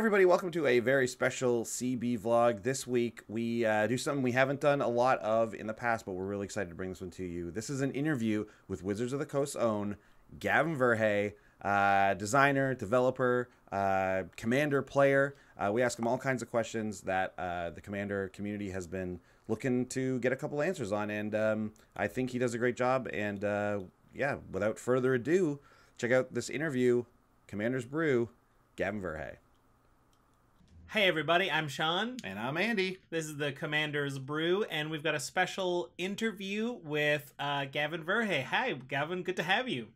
everybody, welcome to a very special CB vlog. This week we do something we haven't done a lot of in the past, but we're really excited to bring this one to you. This is an interview with Wizards of the Coast's own Gavin Verhey, designer, developer, Commander player. We ask him all kinds of questions that the Commander community has been looking to get a couple answers on, and I think he does a great job. And yeah, without further ado, check out this interview, Commander's Brew, Gavin Verhey. Hey everybody, I'm Sean. And I'm Andy. This is the Commander's Brew, and we've got a special interview with Gavin Verhey. Hi, Gavin, good to have you.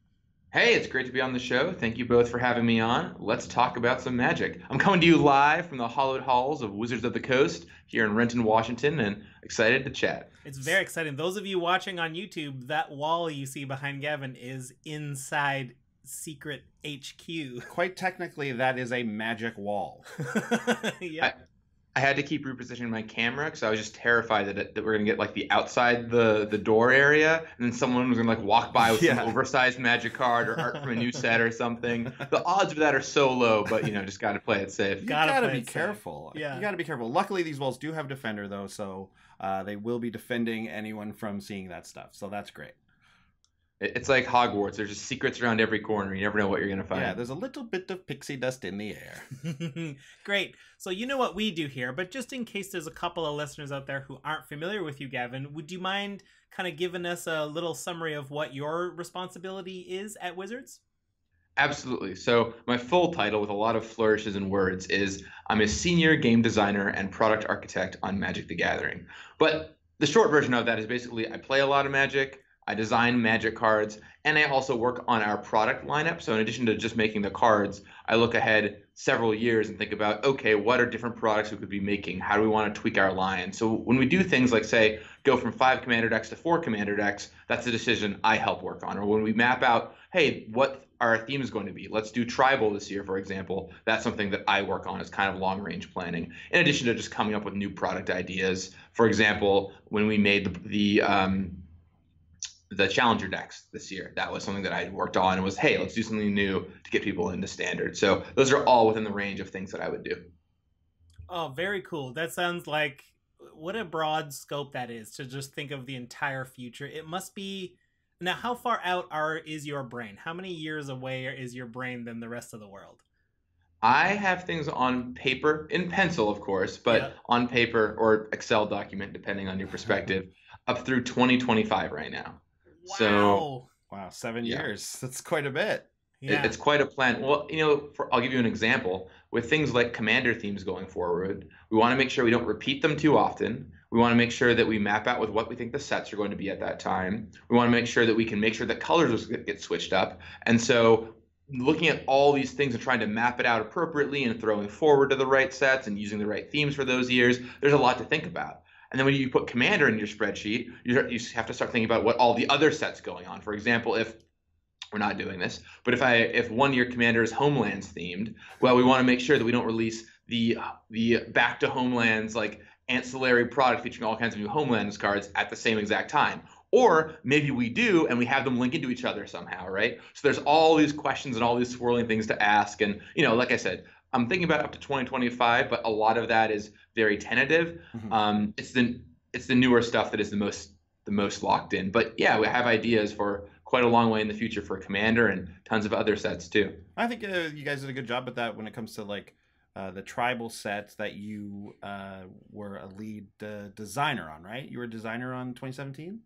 Hey, it's great to be on the show. Thank you both for having me on. Let's talk about some Magic. I'm coming to you live from the hallowed halls of Wizards of the Coast here in Renton, Washington, and excited to chat. It's very exciting. Those of you watching on YouTube, that wall you see behind Gavin is inside Secret HQ. Quite technically, that is a magic wall. Yeah. I had to keep repositioning my camera because I was just terrified that we're gonna get like the outside the door area, and then someone was gonna like walk by with some oversized Magic card or art from a new set or something. The odds of that are so low, but you know, just gotta play it safe. You gotta be careful. Yeah, you gotta be careful. Luckily, these walls do have Defender though, so they will be defending anyone from seeing that stuff. So that's great. It's like Hogwarts. There's just secrets around every corner. You never know what you're going to find. Yeah, there's a little bit of pixie dust in the air. Great. So you know what we do here, but just in case there's a couple of listeners out there who aren't familiar with you, Gavin, would you mind kind of giving us a little summary of what your responsibility is at Wizards? Absolutely. So my full title, with a lot of flourishes and words, is I'm a senior game designer and product architect on Magic the Gathering. But the short version of that is basically I play a lot of Magic, I design Magic cards, and I also work on our product lineup. So in addition to just making the cards, I look ahead several years and think about, okay, what are different products we could be making? How do we want to tweak our line? So when we do things like, say, go from 5 Commander decks to 4 Commander decks, that's a decision I help work on. Or when we map out, hey, what are our themes going to be? Let's do tribal this year, for example. That's something that I work on as kind of long-range planning, in addition to just coming up with new product ideas. For example, when we made the Challenger decks this year, that was something that I worked on and was, hey, let's do something new to get people into Standard. So those are all within the range of things that I would do. Oh, very cool. That sounds like what a broad scope that is, to just think of the entire future. It must be. Now, how far out is your brain? How many years away is your brain than the rest of the world? I have things on paper, in pencil, of course, but on paper or Excel document, depending on your perspective, up through 2025 right now. Wow. So, wow, 7 years. That's quite a bit. Yeah. It's quite a plan. Well, you know, I'll give you an example. With things like Commander themes going forward, we want to make sure we don't repeat them too often. We want to make sure that we map out with what we think the sets are going to be at that time. We want to make sure that we can make sure that colors get switched up. And so looking at all these things and trying to map it out appropriately and throwing forward to the right sets and using the right themes for those years, there's a lot to think about. And then when you put Commander in your spreadsheet, you have to start thinking about what all the other sets going on. For example, if we're not doing this, but if 1 year Commander is Homelands themed, well, we want to make sure that we don't release the back to Homelands like ancillary product featuring all kinds of new Homelands cards at the same exact time. Or maybe we do, and we have them link into each other somehow, right? So there's all these questions and all these swirling things to ask. And, you know, like I said, I'm thinking about up to 2025, but a lot of that is very tentative. Mm-hmm. It's the newer stuff that is the most locked in. But yeah, we have ideas for quite a long way in the future for Commander and tons of other sets too. I think you guys did a good job with that when it comes to like the tribal sets that you were a lead designer on, right? You were a designer on 2017?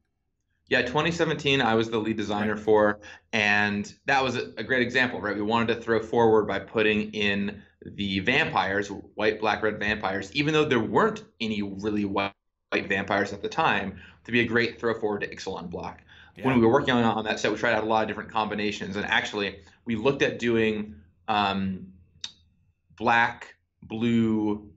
Yeah, 2017 I was the lead designer for, and that was a great example, right? We wanted to throw forward by putting in the vampires, white, black, red vampires, even though there weren't any really white vampires at the time, to be a great throw forward to Ixalan black. Yeah. When we were working on that set, we tried out a lot of different combinations, and actually we looked at doing black, blue,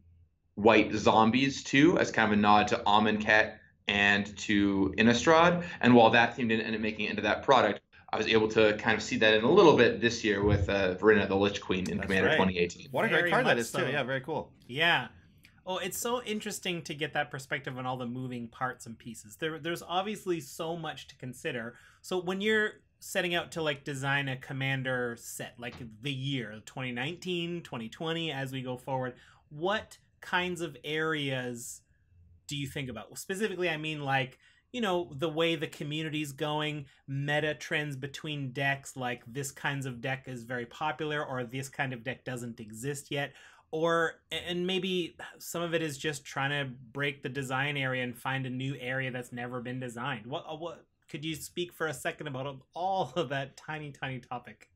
white zombies too, as kind of a nod to Amonkhet and to Innistrad. And while that theme didn't end up making it into that product, I was able to kind of see that in a little bit this year with Verena the Lich Queen in Commander 2018. What a great card that is too. Yeah, very cool. Yeah. Oh, it's so interesting to get that perspective on all the moving parts and pieces. There's obviously so much to consider. So when you're setting out to like design a commander set, like the year 2019, 2020, as we go forward, what kinds of areas do you think about? Specifically, I mean, like, you know, the way the community's going, meta trends between decks, like this kinds of deck is very popular or this kind of deck doesn't exist yet. Or, and maybe some of it is just trying to break the design area and find a new area that's never been designed. What could you speak for a second about all of that tiny topic?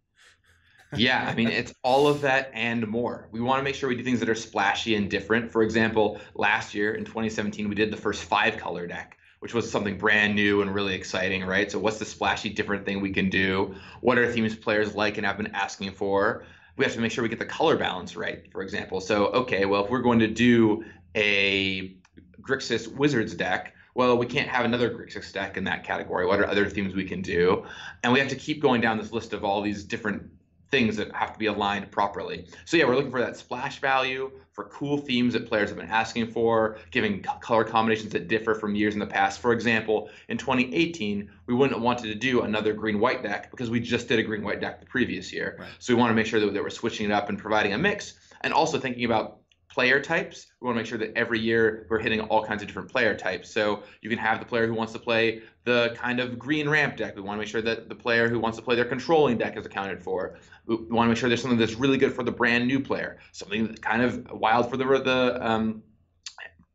Yeah, I mean, it's all of that and more. We want to make sure we do things that are splashy and different. For example, last year in 2017, we did the first 5-color deck, which was something brand new and really exciting, right? So what's the splashy different thing we can do? What are themes players like and have been asking for? We have to make sure we get the color balance right, for example. So, okay, well, if we're going to do a Grixis Wizards deck, well, we can't have another Grixis deck in that category. What are other themes we can do? And we have to keep going down this list of all these different things that have to be aligned properly. So yeah, we're looking for that splash value, for cool themes that players have been asking for, giving color combinations that differ from years in the past. For example, in 2018, we wouldn't have wanted to do another green-white deck because we just did a green-white deck the previous year. Right. So we want to make sure that we're switching it up and providing a mix, and also thinking about player types. We want to make sure that every year we're hitting all kinds of different player types. So you can have the player who wants to play the kind of green ramp deck. We want to make sure that the player who wants to play their controlling deck is accounted for. We want to make sure there's something that's really good for the brand new player, something that's kind of wild for the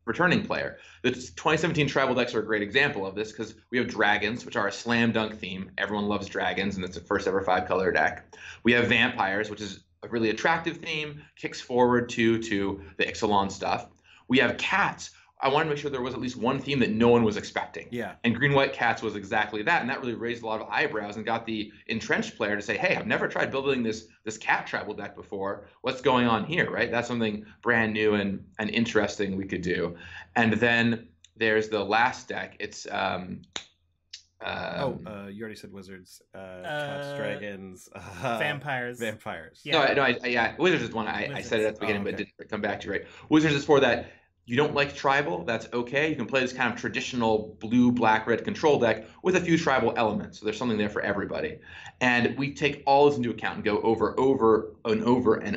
returning player. The 2017 tribal decks are a great example of this because we have dragons, which are a slam dunk theme. Everyone loves dragons, and it's the first ever 5-color deck. We have vampires, which is a really attractive theme, kicks forward to the Ixalan stuff. We have cats. I wanted to make sure there was at least one theme that no one was expecting. Yeah. And green-white cats was exactly that, and that really raised a lot of eyebrows and got the entrenched player to say, hey, I've never tried building this cat tribal deck before. What's going on here, right? That's something brand new and interesting we could do. And then there's the last deck. It's you already said wizards, cats, dragons, vampires. Yeah. No, wizards is one. I said it at the beginning, but didn't come back to you, right? Wizards is for that. You don't like tribal, that's okay. You can play this kind of traditional blue, black, red control deck with a few tribal elements. So there's something there for everybody. And we take all this into account and go over and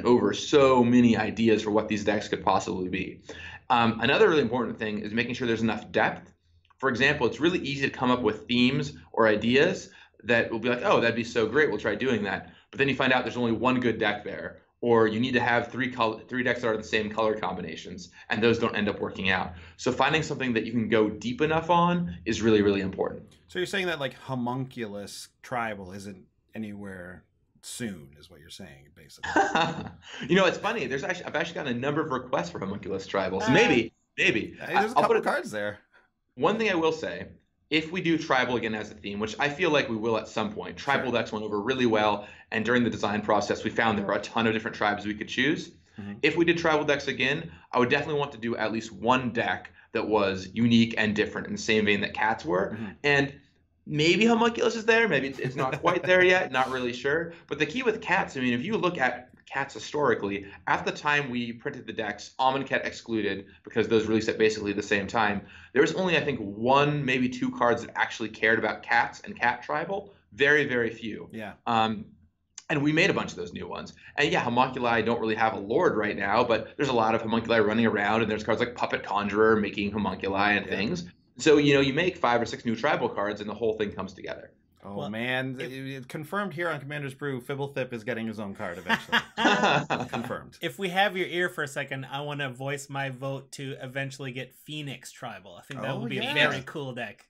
over so many ideas for what these decks could possibly be. Another really important thing is making sure there's enough depth. For example, it's really easy to come up with themes or ideas that will be like, oh, that'd be so great, we'll try doing that. But then you find out there's only one good deck there. Or you need to have three decks that are the same color combinations, and those don't end up working out. So finding something that you can go deep enough on is really, really important. So you're saying that like homunculus tribal isn't anywhere soon, is what you're saying, basically. You know, it's funny. I've actually gotten a number of requests for homunculus tribal. So maybe. There's a couple of cards there. One thing I will say, if we do tribal again as a theme, which I feel like we will at some point, tribal decks went over really well, and during the design process, we found there were a ton of different tribes we could choose. Mm-hmm. If we did tribal decks again, I would definitely want to do at least one deck that was unique and different in the same vein that cats were. Mm-hmm. And maybe homunculus is there, maybe it's not quite there yet, not really sure. But the key with cats, I mean, if you look at cats historically, at the time we printed the decks, Amonkhet excluded, because those released at basically the same time, there was only, I think, one, maybe two cards that actually cared about cats and cat tribal. Very, very few. Yeah. And we made a bunch of those new ones. And yeah, homunculi don't really have a lord right now, but there's a lot of homunculi running around, and there's cards like Puppet Conjurer making homunculi and things. So, you know, you make 5 or 6 new tribal cards, and the whole thing comes together. Oh, well, man. It confirmed here on Commander's Brew, Fibblethip is getting his own card eventually. Confirmed. If we have your ear for a second, I want to voice my vote to eventually get Phoenix Tribal. I think that would be a very cool deck.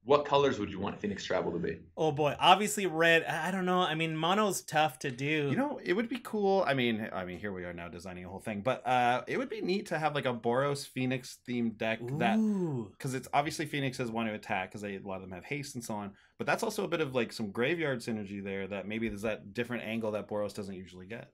What colors would you want Phoenix Tribal to be? Oh, boy. Obviously, red. I don't know. I mean, mono's tough to do. You know, it would be cool. I mean, here we are now designing a whole thing. But it would be neat to have like a Boros Phoenix themed deck. Because it's obviously Phoenixes want to attack because a lot of them have haste and so on. But that's also a bit of like some graveyard synergy there that maybe there's that different angle that Boros doesn't usually get.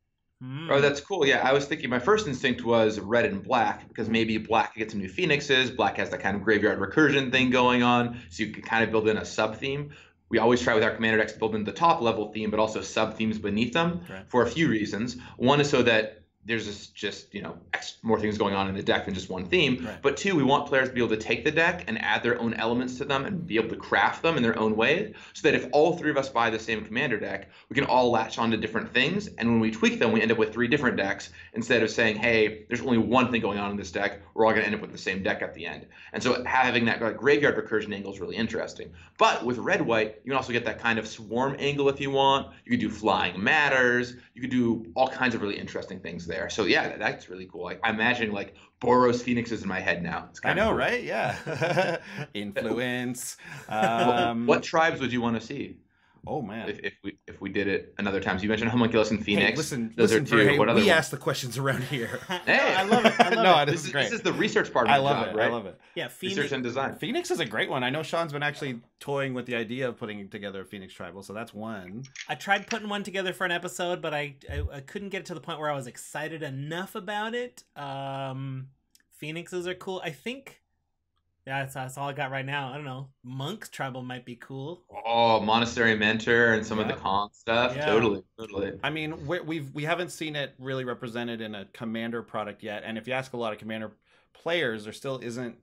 Oh, that's cool. Yeah, I was thinking my first instinct was red and black because maybe black could get some new Phoenixes. Black has that kind of graveyard recursion thing going on, so you can kind of build in a sub-theme. We always try with our commander decks to build in the top level theme, but also sub-themes beneath them for a few reasons. One is so that there's just you know more things going on in the deck than just one theme. Right. But two, we want players to be able to take the deck and add their own elements to them and be able to craft them in their own way, so that if all three of us buy the same commander deck, we can all latch on to different things, and when we tweak them, we end up with 3 different decks instead of saying, hey, there's only one thing going on in this deck, we're all going to end up with the same deck at the end. And so having that like graveyard recursion angle is really interesting. But with red-white, you can also get that kind of swarm angle if you want. You could do flying matters. You could do all kinds of really interesting things there. So yeah, that's really cool. Like, I'm imagining like Boros Phoenixes in my head now. It's I know, cool. right? Yeah. Influence. What tribes would you want to see? Oh man! If we did it another time, so you mentioned Homunculus and Phoenix. Hey, listen, those listen, are two. Verhey, What other we ones? ask the questions around here. Hey, I love it. I love it. This is great. This is the research part of I the love job, it. right? I love it. Yeah, Phoenix. Research and design. Phoenix is a great one. I know Sean's been actually toying with the idea of putting together a Phoenix tribal, so that's one. I tried putting one together for an episode, but I couldn't get it to the point where I was excited enough about it. Phoenixes are cool. I think that's all I got right now. I don't know. Monk's tribal might be cool. Oh, Monastery Mentor and some of the con stuff. Yeah. Totally. I mean, we haven't seen it really represented in a commander product yet, and if you ask a lot of commander players, there still isn't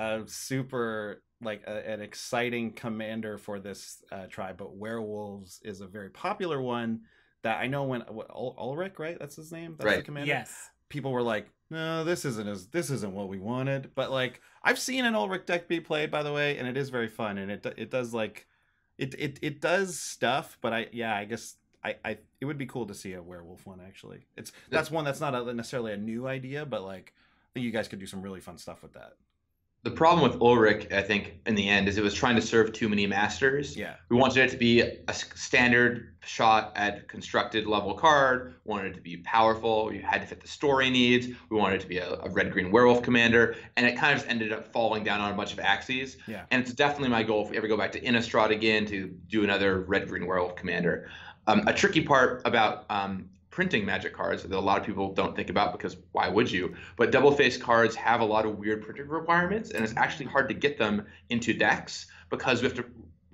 a super like an exciting commander for this tribe. But werewolves is a very popular one that I know when Ulrich, right? That's his name. That's right. the commander. Yes. People were like, no, this isn't what we wanted. But like, I've seen an Ulrich deck be played, by the way, and it is very fun, and it does like it does stuff. But I guess it would be cool to see a werewolf one actually. That's one that's not necessarily a new idea, but like I think you guys could do some really fun stuff with that. The problem with Ulrich, I think, in the end, is it was trying to serve too many masters. Yeah. We wanted it to be a standard shot at constructed level card. We wanted it to be powerful. You had to fit the story needs. We wanted it to be a red-green werewolf commander. And it kind of just ended up falling down on a bunch of axes. Yeah. And it's definitely my goal if we ever go back to Innistrad again to do another red-green werewolf commander. A tricky part about printing Magic cards that a lot of people don't think about, because why would you? But double-faced cards have a lot of weird printing requirements, and it's actually hard to get them into decks because we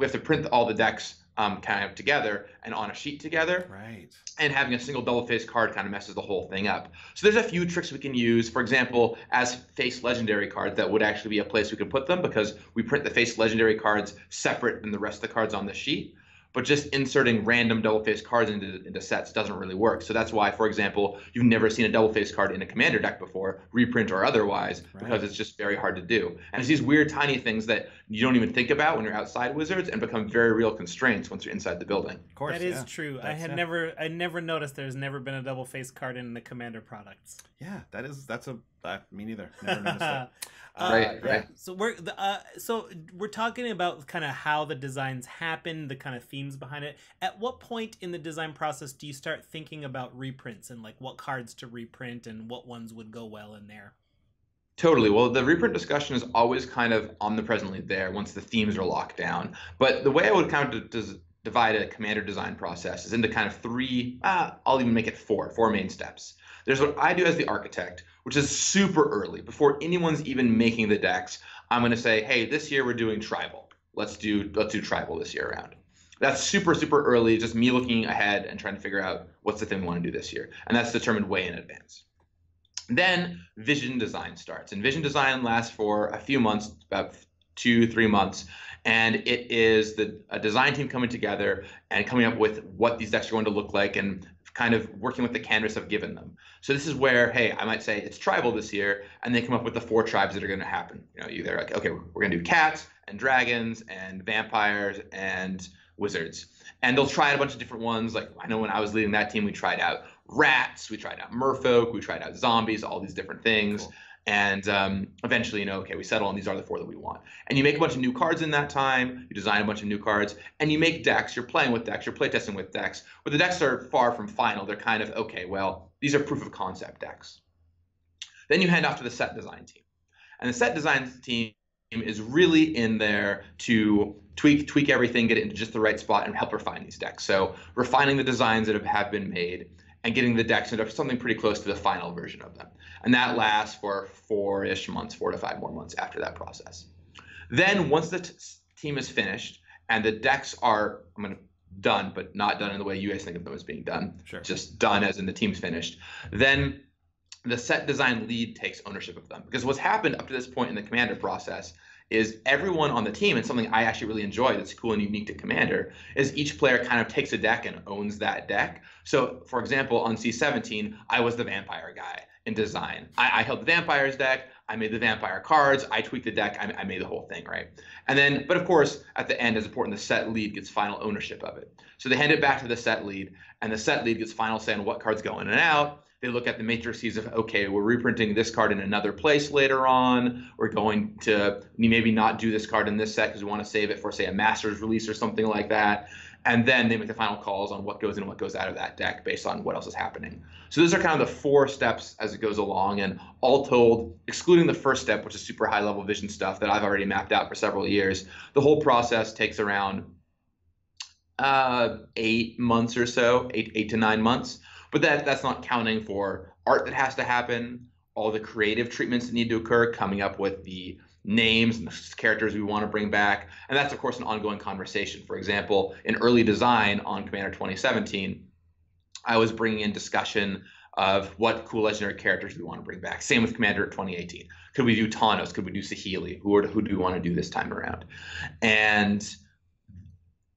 have to print all the decks kind of together and on a sheet together. Right. And having a single double-faced card kind of messes the whole thing up. So there's a few tricks we can use. For example, as face legendary cards, that would actually be a place we could put them, because we print the face legendary cards separate than the rest of the cards on the sheet. But just inserting random double-faced cards into sets doesn't really work. So that's why, for example, you've never seen a double-faced card in a commander deck before, reprint or otherwise, because it's just very hard to do. And it's these weird tiny things that you don't even think about when you're outside Wizards and become very real constrants once you're inside the building. Of course, that is true. I never noticed there's never been a double-faced card in the commander products. Yeah, me neither. Never noticed that. Right. So we're talking about kind of how the designs happen, the kind of themes behind it. At what point in the design process do you start thinking about reprints and like what cards to reprint and what ones would go well in there? Totally. Well, the reprint discussion is always kind of omnipresently there once the themes are locked down. But the way I would kind of divide a commander design process is into kind of 3, I'll even make it 4 main steps. There's what I do as the architect, which is super early. Before anyone's even making the decks, I'm going to say, hey, this year we're doing tribal. Let's do tribal this year around. That's super, super early, just me looking ahead and trying to figure out what's the thing we want to do this year. And that's determined way in advance. Then vision design starts. And vision design lasts for a few months, about 2-3 months. And it is a design team coming together and coming up with what these decks are going to look like and kind of working with the canvas I've given them. So this is where, hey, I might say it's tribal this year, and they come up with the 4 tribes that are going to happen. You know, either like, okay, we're going to do cats and dragons and vampires and wizards. And they'll try out a bunch of different ones. Like, I know when I was leading that team, we tried out rats, we tried out merfolk, we tried out zombies, all these different things. Cool. And eventually, okay, we settle on these are the 4 that we want. And you make a bunch of new cards in that time. You design a bunch of new cards, and you make decks. You're playing with decks. You're playtesting with decks. But the decks are far from final. They're kind of, okay, well, these are proof of concept decks. Then you hand off to the set design team. And the set design team is really in there to tweak everything, get it into just the right spot, and help refine these decks. So refining the designs that have been made and getting the decks into something pretty close to the final version of them. And that lasts for 4-ish months, 4 to 5 more months after that process. Then once the team is finished and the decks are, I'm going to done, but not done in the way you guys think of them as being done. Sure. Just done as in the team's finished. Then the set design lead takes ownership of them. Because what's happened up to this point in the Commander process is everyone on the team, and something I actually really enjoy that's cool and unique to Commander, is each player kind of takes a deck and owns that deck. So, for example, on C17, I was the vampire guy in design. I held the vampires deck, I made the vampire cards, I tweaked the deck, I made the whole thing, right? And then, but of course, at the end, it's important the set lead gets final ownership of it. So they hand it back to the set lead, and the set lead gets final say on what cards go in and out. They look at the matrices of, okay, we're reprinting this card in another place later on. We're going to maybe not do this card in this set because we want to save it for, say, a Masters release or something like that. And then they make the final calls on what goes in and what goes out of that deck based on what else is happening. So those are kind of the 4 steps as it goes along. And all told, excluding the first step, which is super high-level vision stuff that I've already mapped out for several years, the whole process takes around 8 months or so, 8 to 9 months. But that's not counting for art that has to happen, all the creative treatments that need to occur, coming up with the names and the characters we want to bring back. And that's, of course, an ongoing conversation. For example, in early design on Commander 2017, I was bringing in discussion of what cool legendary characters we want to bring back. Same with Commander 2018. Could we do Tawnos? Could we do Saheeli? Who do we want to do this time around? And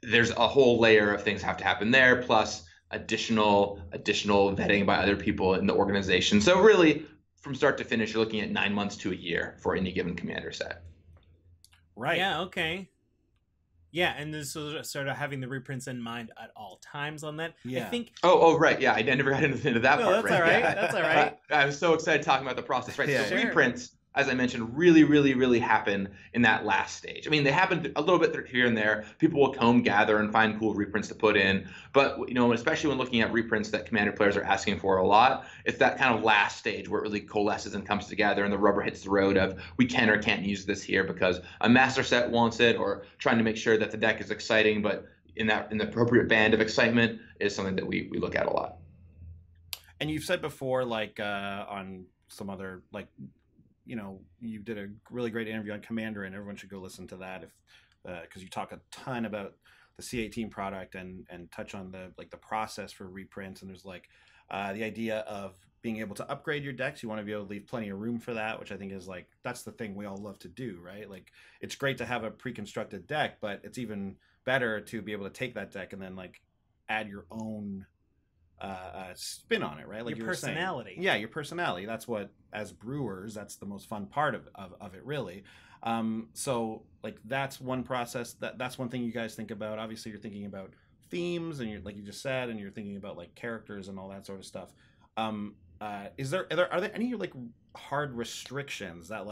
there's a whole layer of things have to happen there, plus additional vetting by other people in the organization. So really, from start to finish, you're looking at 9 months to a year for any given Commander set. Right. Yeah. Okay. Yeah, and this was sort of having the reprints in mind at all times on that. Yeah. I think. Oh, right. Yeah, I never got into that part. That's right? all right. Yeah. That's all right. I'm so excited talking about the process. Right. Yeah. So Sure. reprints, as I mentioned, really happen in that last stage. I mean, they happen a little bit here and there. People will comb, gather, and find cool reprints to put in. But, especially when looking at reprints that Commander players are asking for a lot, it's that kind of last stage where it really coalesces and comes together and the rubber hits the road of we can or can't use this here because a master set wants it, or trying to make sure that the deck is exciting, but in the appropriate band of excitement is something that we look at a lot. And you've said before, like on some other, like, you did a really great interview on Commander, and everyone should go listen to that because you talk a ton about the C18 product and touch on the process for reprints. And there's the idea of being able to upgrade your decks. You want to be able to leave plenty of room for that, which I think is that's the thing we all love to do, right? Like, it's great to have a pre-constructed deck, but it's even better to be able to take that deck and then add your own spin on it, right? Like your personality. Yeah, your personality. That's what, as brewers, that's the most fun part of it, really. So that's one process. That's one thing you guys think about. Obviously, you're thinking about themes, and you're, like you just said, and you're thinking about characters and all that sort of stuff. Are there any hard restrictions that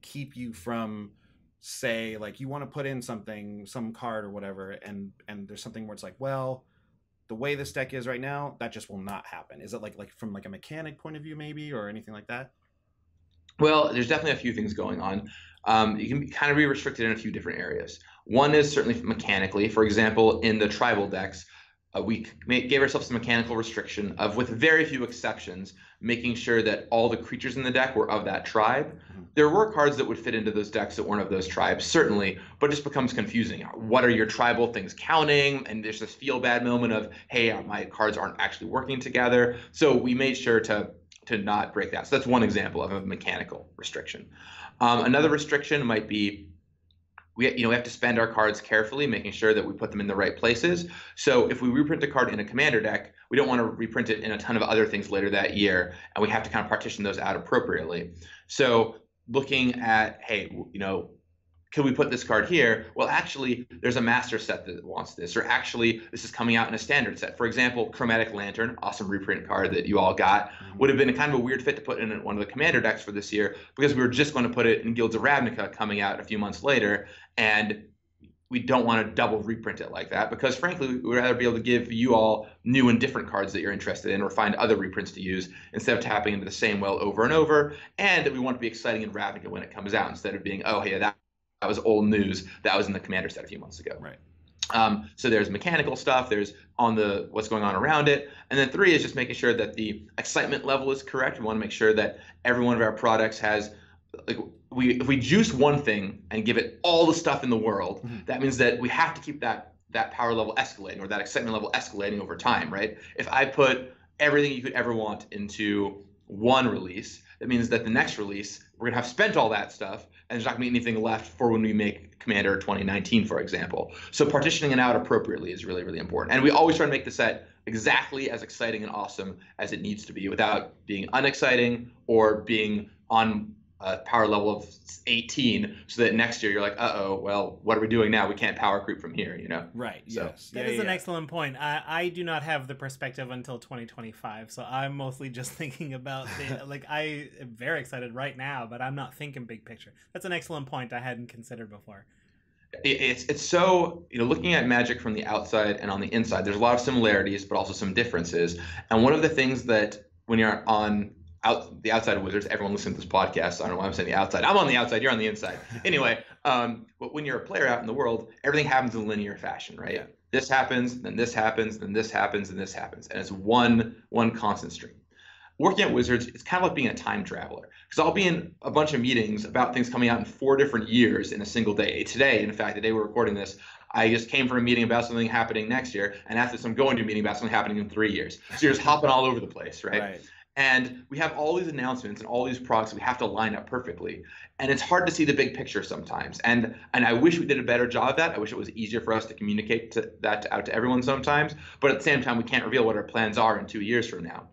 keep you from, say, you want to put in some card or whatever, and there's something where it's well, the way this deck is right now, that just will not happen? Is it from a mechanic point of view, maybe, or anything like that? Well, there's definitely a few things going on. You can kind of be restricted in a few different areas. One is certainly mechanically. For example, in the tribal decks, we gave ourselves some mechanical restriction of, with very few exceptions, making sure that all the creatures in the deck were of that tribe. Mm-hmm. There were cards that would fit into those decks that weren't of those tribes, certainly, but it just becomes confusing. What are your tribal things counting? And there's this feel-bad moment of, hey, my cards aren't actually working together. So we made sure to not break that. So that's one example of a mechanical restriction. Another restriction might be we have to spend our cards carefully, making sure that we put them in the right places. So if we reprint a card in a Commander deck, we don't want to reprint it in a ton of other things later that year, and we have to kind of partition those out appropriately. So looking at, hey, could we put this card here? Well, actually, there's a master set that wants this, or actually, this is coming out in a standard set. For example, Chromatic Lantern, awesome reprint card that you all got, would have been a kind of a weird fit to put in one of the Commander decks for this year, because we were just going to put it in Guilds of Ravnica coming out a few months later, and we don't want to double reprint it like that, because frankly, we would rather be able to give you all new and different cards that you're interested in, or find other reprints to use instead of tapping into the same well over and over. And we want to be exciting in Ravnica when it comes out, instead of being, oh, hey, that was old news that was in the Commander set a few months ago. Right. So there's mechanical stuff, there's what's going on around it. And then 3 is just making sure that the excitement level is correct. We want to make sure that every one of our products has, if we juice one thing and give it all the stuff in the world, that means that we have to keep that that power level escalating or that excitement level escalating over time, right? If I put everything you could ever want into one release, that means that the next release, we're gonna have spent all that stuff, and there's not gonna be anything left for when we make Commander 2019, for example. So partitioning it out appropriately is really, really important. And we always try to make the set exactly as exciting and awesome as it needs to be without being unexciting or being on a power level of 18, so that next year you're like, uh-oh, well, what are we doing now? We can't power creep from here, you know? Right, So, yes. That is an excellent point. I do not have the perspective until 2025, so I'm mostly just thinking about the, like, I am very excited right now, but I'm not thinking big picture. That's an excellent point I hadn't considered before. It's so, you know, looking at Magic from the outside and on the inside, there's a lot of similarities, but also some differences. And one of the things that when you're on the outside of Wizards, everyone listening to this podcast, so I don't know why I'm saying the outside. I'm on the outside, you're on the inside. Anyway, but when you're a player out in the world, everything happens in linear fashion, right? Yeah. This happens, then this happens, then this happens, and this happens. And it's one constant stream. Working at Wizards, it's kind of like being a time traveler, because I'll be in a bunch of meetings about things coming out in 4 different years in a single day. Today, in fact, the day we're recording this, I just came from a meeting about something happening next year, and after this, I'm going to a meeting about something happening in 3 years. So you're just hopping all over the place, right? And we have all these announcements and all these products we have to line up perfectly. And it's hard to see the big picture sometimes. And I wish we did a better job of that. I wish it was easier for us to communicate that out to everyone sometimes. But at the same time, we can't reveal what our plans are in 2 years from now.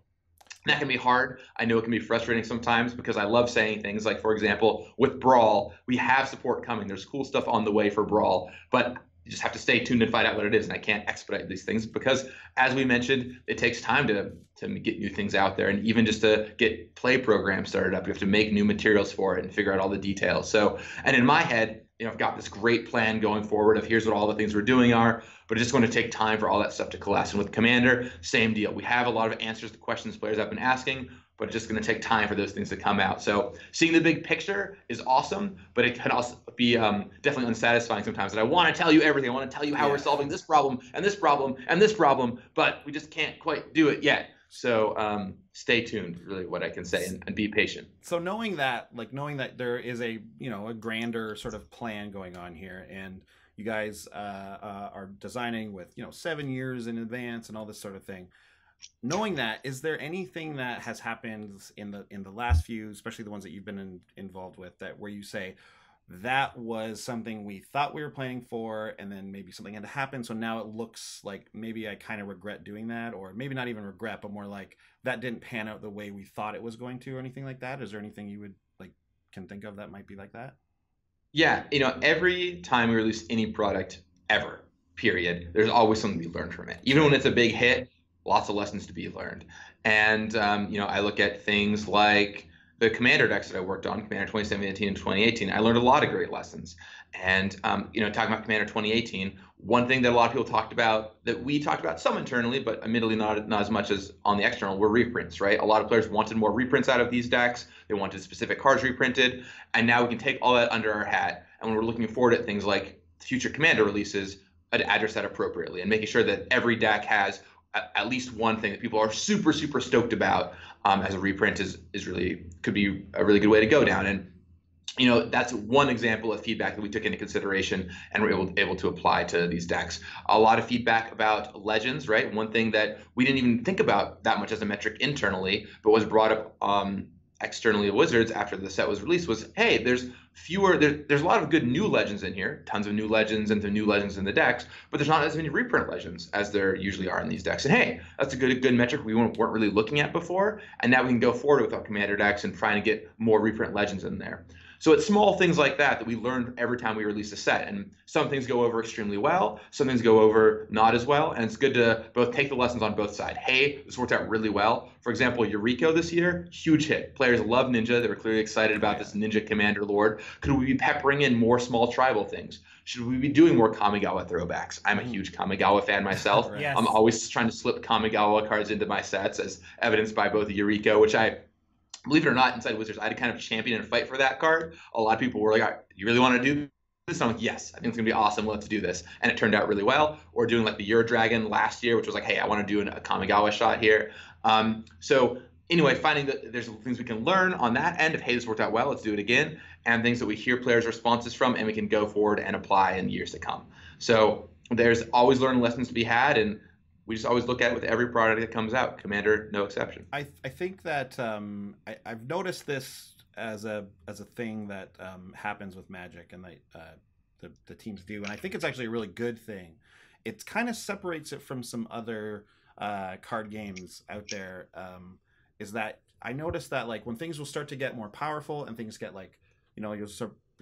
That can be hard. I know it can be frustrating sometimes because I love saying things like, for example, with Brawl, we have support coming. There's cool stuff on the way for Brawl, but you just have to stay tuned and find out what it is. And I can't expedite these things because, as we mentioned, it takes time to get new things out there. And even just to get play programs started up, you have to make new materials for it and figure out all the details. So, and in my head, you know, I've got this great plan going forward of here's what all the things we're doing are, but it's just going to take time for all that stuff to coalesce. And with Commander, same deal. We have a lot of answers to questions players have been asking, but it's just going to take time for those things to come out. So seeing the big picture is awesome, but it can also be definitely unsatisfying sometimes. And I want to tell you everything. I want to tell you how we're solving this problem and this problem and this problem, but we just can't quite do it yet. So stay tuned, really, what I can say, and be patient. So knowing that there is a grander sort of plan going on here, and you guys are designing with 7 years in advance and all this sort of thing. Knowing that, is there anything that has happened in the last few, especially the ones that you've been involved with, that where you say that was something we thought we were planning for, and then maybe something had to happen, so now it looks like maybe I kind of regret doing that, or maybe not even regret, but more like that didn't pan out the way we thought it was going to, or anything like that? Is there anything you would can think of that might be like that? Yeah, every time we release any product ever, period, there's always something to be learned from it. Even when it's a big hit, lots of lessons to be learned. And I look at things like the Commander decks that I worked on, Commander 2017 and 2018, I learned a lot of great lessons. And, talking about Commander 2018, one thing that a lot of people talked about, that we talked about some internally, but admittedly not as much as on the external, were reprints, right? A lot of players wanted more reprints out of these decks. They wanted specific cards reprinted. And now we can take all that under our hat. And when we're looking forward at things like future Commander releases, address that appropriately and making sure that every deck has at least one thing that people are super, super stoked about as a reprint could be a really good way to go down. And, that's one example of feedback that we took into consideration and were able to apply to these decks. A lot of feedback about legends, right? One thing that we didn't even think about that much as a metric internally, but was brought up externally at Wizards after the set was released was, hey, there's a lot of good new legends in here, tons of new legends and the new legends in the decks, but there's not as many reprint legends as there usually are in these decks. And hey, that's a good metric we weren't really looking at before, and now we can go forward with our Commander decks and trying to get more reprint legends in there. So it's small things like that we learn every time we release a set. And some things go over extremely well, some things go over not as well. And it's good to both take the lessons on both sides. Hey, this worked out really well. For example, Yuriko this year, huge hit. Players love Ninja. They were clearly excited about this Ninja Commander Lord. Could we be peppering in more small tribal things? Should we be doing more Kamigawa throwbacks? I'm a huge Kamigawa fan myself. Yes. I'm always trying to slip Kamigawa cards into my sets, as evidenced by both Yuriko, which believe it or not, inside Wizards, I had to kind of champion and fight for that card. A lot of people were like, all right, you really want to do this? I'm like, yes, I think it's going to be awesome. Let's do this. And it turned out really well. Or doing like the Eurodragon last year, which was like, hey, I want to do a Kamigawa shot here. So anyway, finding that there's things we can learn on that end of, hey, this worked out well, let's do it again. And things that we hear players' responses from and we can go forward and apply in years to come. So there's always learning lessons to be had, and we just always look at it with every product that comes out. Commander, no exception. I think that I've noticed this as a thing that happens with Magic, and the teams do, and I think it's actually a really good thing. It kind of separates it from some other card games out there. Is that I noticed that like when things will start to get more powerful and things get like,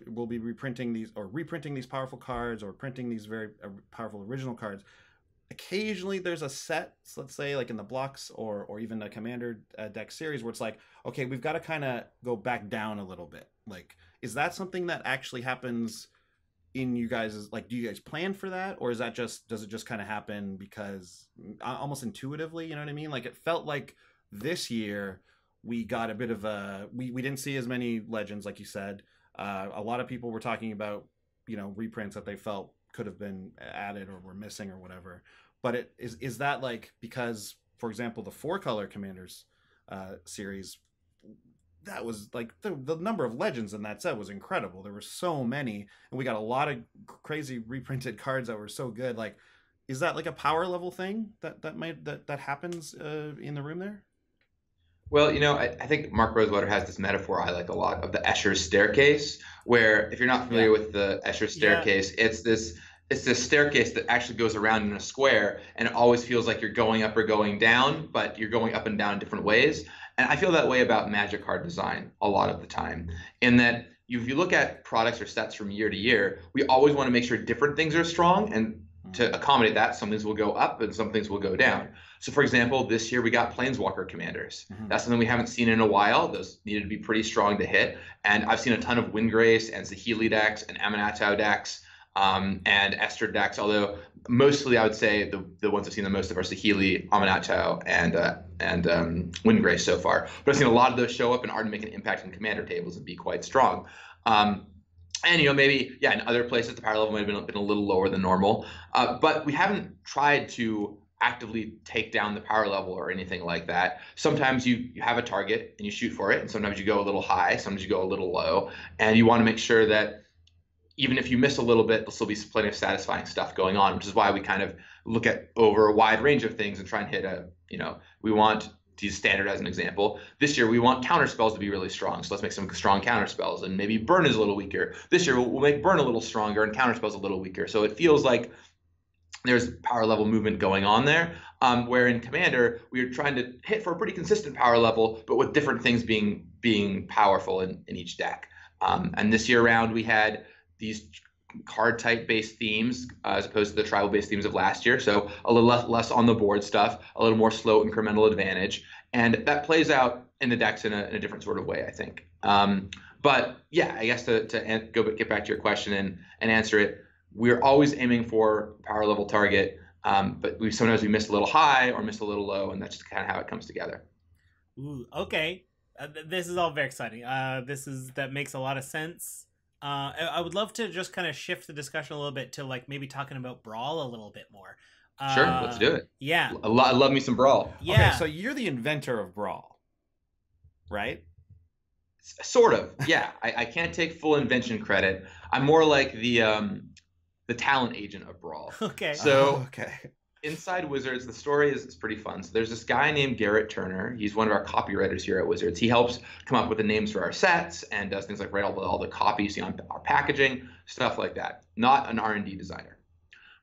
we'll be reprinting these powerful cards or printing these very powerful original cards. Occasionally there's a set, let's say like in the blocks or even a commander deck series where it's like, okay, we've got to kind of go back down a little bit. Like, is that something that actually happens in you guys? Like, do you guys plan for that, or does it just kind of happen because almost intuitively, you know what I mean? Like, it felt like this year we got a bit of we didn't see as many legends, like you said. A lot of people were talking about, reprints that they felt could have been added or were missing or whatever. But is that like, because, for example, the 4-color Commanders series, that was like the number of legends in that set was incredible. There were so many, and we got a lot of crazy reprinted cards that were so good. Like, is that like a power level thing that happens in the room there? Well, I think Mark Rosewater has this metaphor I like a lot of the Escher's staircase, where if you're not familiar with the Escher's staircase, it's this staircase that actually goes around in a square, and it always feels like you're going up or going down, but you're going up and down in different ways. And I feel that way about Magic card design a lot of the time, in that if you look at products or sets from year to year, we always want to make sure different things are strong, and to accommodate that, some things will go up and some things will go down. So, for example, this year we got Planeswalker Commanders. That's something we haven't seen in a while. Those needed to be pretty strong to hit. And I've seen a ton of Windgrace and Saheeli decks and Aminatou decks and Esther decks, although mostly I would say the ones I've seen the most of are Saheeli, Aminatou, and Windgrace so far. But I've seen a lot of those show up and already make an impact in commander tables and be quite strong. And maybe in other places the power level might have been a little lower than normal, but we haven't tried to actively take down the power level or anything like that. Sometimes you have a target and you shoot for it, and sometimes you go a little high, sometimes you go a little low, and you want to make sure that even if you miss a little bit, there'll still be plenty of satisfying stuff going on, which is why we kind of look at over a wide range of things and try and hit we want to use standard as an example. This year we want counter spells to be really strong, so let's make some strong counter spells, and maybe burn is a little weaker. This year we'll make burn a little stronger and counter spells a little weaker. So it feels like there's power level movement going on there, where in Commander we are trying to hit for a pretty consistent power level, but with different things being powerful in each deck. And this year around we had these card type based themes as opposed to the tribal based themes of last year, so a little less on the board stuff, a little more slow incremental advantage, and that plays out in the decks in a different sort of way, I think. But yeah, I guess to get back to your question and answer it, we're always aiming for power level target, but sometimes we miss a little high or miss a little low, and that's just kind of how it comes together. Ooh, okay. This is all very exciting. That makes a lot of sense. I would love to just kind of shift the discussion a little bit to like maybe talking about Brawl a little bit more. Sure, let's do it. Yeah. I love me some Brawl. Yeah. Okay, so you're the inventor of Brawl, right? Sort of, yeah. I can't take full invention credit. I'm more like the talent agent of Brawl. Okay. So inside Wizards, the story is pretty fun. So there's this guy named Garrett Turner. He's one of our copywriters here at Wizards. He helps come up with the names for our sets and does things like write all the copy you see on our packaging, stuff like that. Not an R&D designer.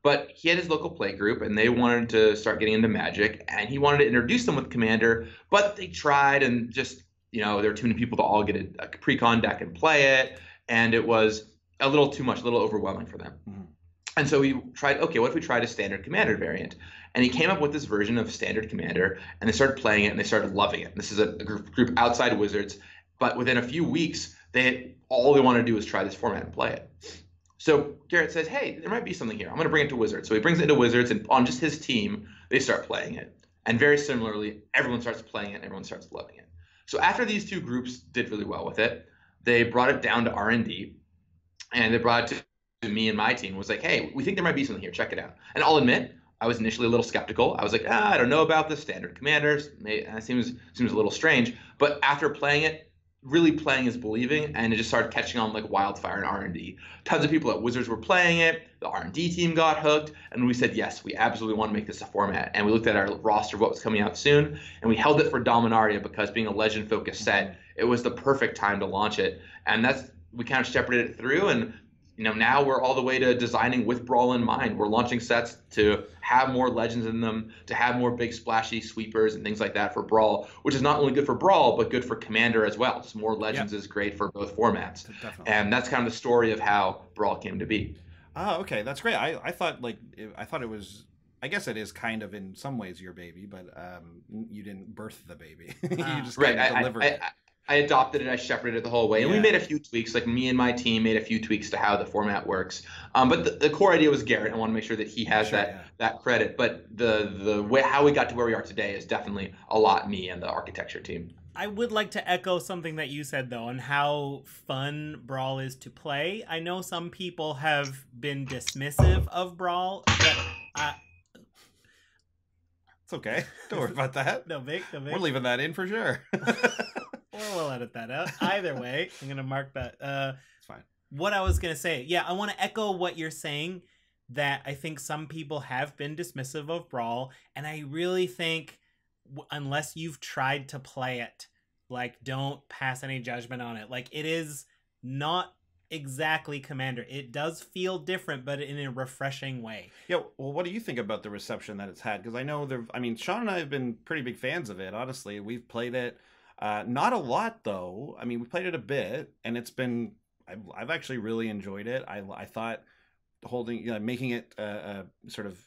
But he had his local play group, and they wanted to start getting into Magic, and he wanted to introduce them with Commander, but they tried, and just, there were too many people to all get a pre-con deck and play it, and it was a little too much, a little overwhelming for them. Mm-hmm. And so we tried, okay, what if we tried a standard Commander variant? And he came up with this version of standard Commander, and they started playing it, and they started loving it. This is a group outside Wizards, but within a few weeks, all they wanted to do was try this format and play it. So Garrett says, hey, there might be something here. I'm going to bring it to Wizards. So he brings it into Wizards, and on just his team, they start playing it. And very similarly, everyone starts playing it, and everyone starts loving it. So after these two groups did really well with it, they brought it down to R&D, and they brought it to me and my team. Was like, hey, we think there might be something here. Check it out. And I'll admit, I was initially a little skeptical. I was like, I don't know about the standard Commanders. It seems a little strange. But after playing it, really playing is believing, and it just started catching on like wildfire in R&D. Tons of people at Wizards were playing it. The R&D team got hooked, and we said, yes, we absolutely want to make this a format. And we looked at our roster of what was coming out soon, and we held it for Dominaria because being a legend-focused set, it was the perfect time to launch it. And we kind of shepherded it through, and now we're all the way to designing with Brawl in mind. We're launching sets to have more legends in them, to have more big splashy sweepers and things like that for Brawl, which is not only good for Brawl, but good for Commander as well. Just more legends is great for both formats. Definitely. And that's kind of the story of how Brawl came to be. Oh, okay. That's great. I thought it was, I guess it is kind of in some ways your baby, but you didn't birth the baby. You just kind of delivered it. I adopted it. I shepherded it the whole way, and we made a few tweaks. Like me and my team made a few tweaks to how the format works. But the core idea was Garrett. I want to make sure that he has that credit. But the way how we got to where we are today is definitely a lot me and the architecture team. I would like to echo something that you said though, on how fun Brawl is to play. I know some people have been dismissive of Brawl, but it's okay. Don't worry about that. No big. We're leaving that in for sure. Or we'll edit that out. Either way, I'm gonna mark that. It's fine. What I was gonna say, I want to echo what you're saying. That I think some people have been dismissive of Brawl, and I really think unless you've tried to play it, like, don't pass any judgment on it. Like, it is not exactly Commander. It does feel different, but in a refreshing way. Yeah, well, what do you think about the reception that it's had? Because I know Sean and I have been pretty big fans of it, honestly. We've played it. Not a lot, though. I mean, we played it a bit, and it's been... I've actually really enjoyed it. I thought making it sort of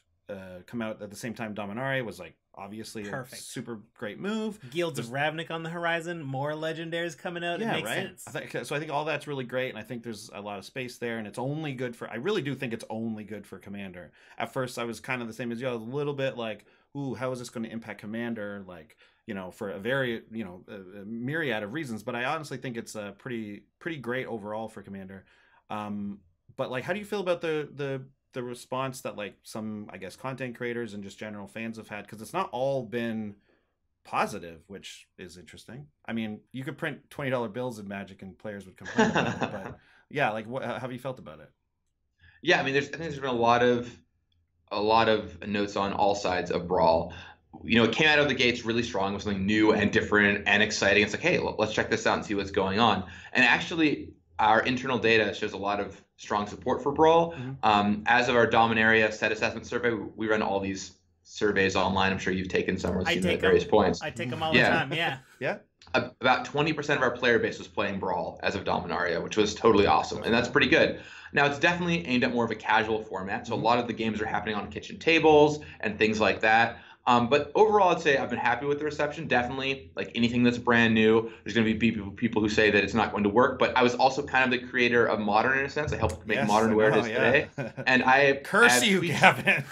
come out at the same time Dominaria was, like, obviously perfect. A super great move. Guilds of Ravnik on the horizon, more legendaries coming out. Yeah, it makes sense. I think all that's really great, and I think there's a lot of space there, and it's only good for... I really do think it's only good for Commander. At first, I was kind of the same as you, a little bit like, ooh, how is this going to impact Commander? Like... for a very, a myriad of reasons, but I honestly think it's a pretty great overall for Commander. But like, how do you feel about the response that like some, I guess, content creators and just general fans have had? Because it's not all been positive, which is interesting. I mean, you could print $20 bills in Magic and players would complain about it, but yeah, like, how have you felt about it? Yeah, I mean, I think there's been a lot of notes on all sides of Brawl. It came out of the gates really strong with something new and different and exciting. It's like, hey, let's check this out and see what's going on. And actually, our internal data shows a lot of strong support for Brawl. Mm-hmm. As of our Dominaria set assessment survey, we run all these surveys online. I'm sure you've taken some or seen at various points. I take them all the time, yeah. Yeah. About 20% of our player base was playing Brawl as of Dominaria, which was totally awesome. And that's pretty good. Now, it's definitely aimed at more of a casual format. So a lot of the games are happening on kitchen tables and things like that. But overall, I'd say I've been happy with the reception. Definitely, like anything that's brand new, there's going to be people who say that it's not going to work. But I was also kind of the creator of Modern in a sense. I helped make Modern where it is today. And I curse you, Gavin.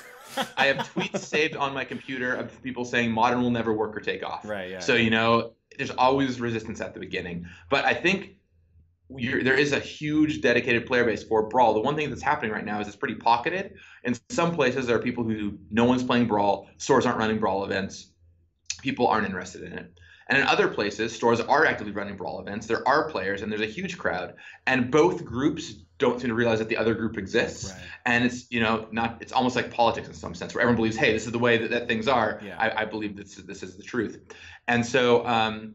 I have tweets saved on my computer of people saying Modern will never work or take off. Right. Yeah. So there's always resistance at the beginning. But I think there is a huge dedicated player base for Brawl. The one thing that's happening right now is it's pretty pocketed. In some places, there are people who no one's playing Brawl, stores aren't running Brawl events, people aren't interested in it. And in other places, stores are actively running Brawl events, there are players, and there's a huge crowd. And both groups don't seem to realize that the other group exists. Right. And it's it's almost like politics in some sense, where everyone believes, hey, this is the way that things are. Yeah. I believe this is the truth. And so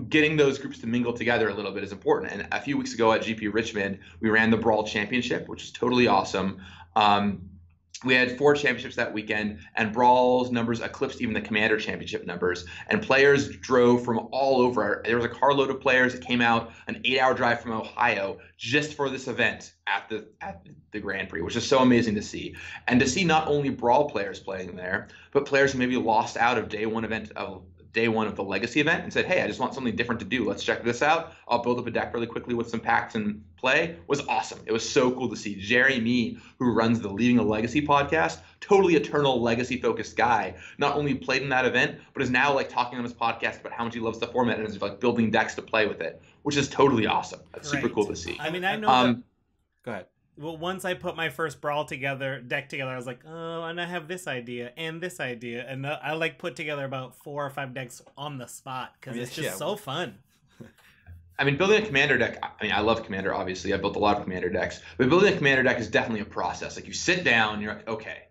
getting those groups to mingle together a little bit is important. And a few weeks ago at GP Richmond, we ran the Brawl Championship, which is totally awesome. We had 4 championships that weekend, and Brawl's numbers eclipsed even the Commander Championship numbers. And players drove from all over. There was a carload of players that came out an 8-hour drive from Ohio just for this event at the Grand Prix, which is so amazing to see. And to see not only Brawl players playing there, but players who maybe lost out of day one of the Legacy event and said, hey, I just want something different to do. Let's check this out. I'll build up a deck really quickly with some packs and play. Was awesome. It was so cool to see. Jerry Me, who runs the Leaving a Legacy podcast, totally eternal Legacy-focused guy, not only played in that event, but is now like talking on his podcast about how much he loves the format and is like building decks to play with it, which is totally awesome. That's super cool to see. I mean, I know Go ahead. Well, once I put my first Brawl deck together, I was like, oh, and I have this idea and this idea. And I like put together about 4 or 5 decks on the spot because it's just so fun. I mean, building a commander deck, I mean, I love commander, obviously. I built a lot of commander decks. But building a commander deck is definitely a process. Like, you sit down, and you're like, okay,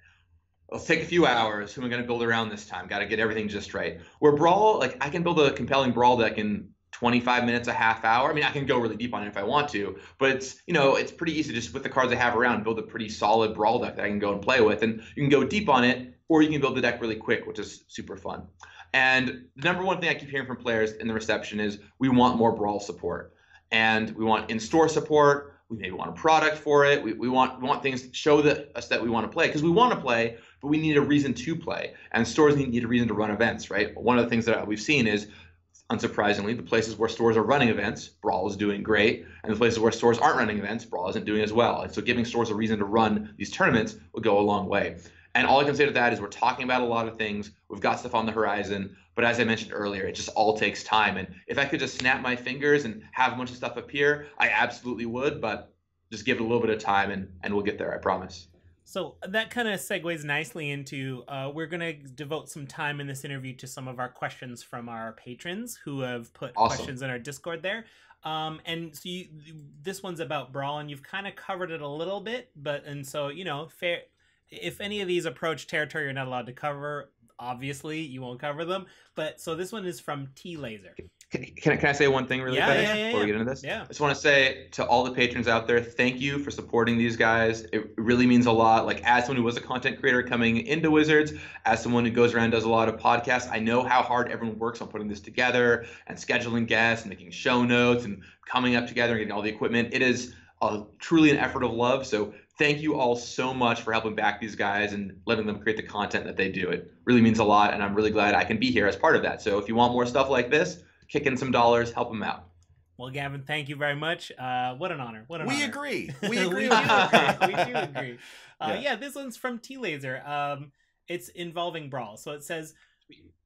let's take a few hours. Who am I going to build around this time? Got to get everything just right. Where Brawl, like, I can build a compelling Brawl deck in 25 minutes, a half hour. I mean, I can go really deep on it if I want to, but it's pretty easy just with the cards I have around, build a pretty solid Brawl deck that I can go and play with. And you can go deep on it, or you can build the deck really quick, which is super fun. And the number one thing I keep hearing from players in the reception is we want more Brawl support. And we want in-store support. We maybe want a product for it. We want things to show us that we want to play, because we want to play, but we need a reason to play. And stores need a reason to run events, right? One of the things that we've seen is, unsurprisingly, the places where stores are running events, Brawl is doing great. And the places where stores aren't running events, Brawl isn't doing as well. And so giving stores a reason to run these tournaments will go a long way. And all I can say to that is we're talking about a lot of things. We've got stuff on the horizon. But as I mentioned earlier, it just all takes time. And if I could just snap my fingers and have a bunch of stuff appear, I absolutely would. But just give it a little bit of time, and we'll get there, I promise. So that kind of segues nicely into we're going to devote some time in this interview to some of our questions from our patrons who have put questions in our Discord there. And so this one's about Brawl, and you've kind of covered it a little bit. And so, fair. If any of these approach territory you're not allowed to cover, obviously you won't cover them. But so this one is from T Laser. Can I say one thing really fast before we get into this? Yeah. I just want to say to all the patrons out there, thank you for supporting these guys. It really means a lot. Like, as someone who was a content creator coming into Wizards, as someone who goes around and does a lot of podcasts, I know how hard everyone works on putting this together and scheduling guests and making show notes and coming up together and getting all the equipment. It is truly an effort of love. So thank you all so much for helping back these guys and letting them create the content that they do. It really means a lot, and I'm really glad I can be here as part of that. So if you want more stuff like this, kick in some dollars, help them out. Well, Gavin, thank you very much. What an honor. What an honor. We agree. We do agree. Yeah, this one's from T-Laser. It's involving Brawl. So it says,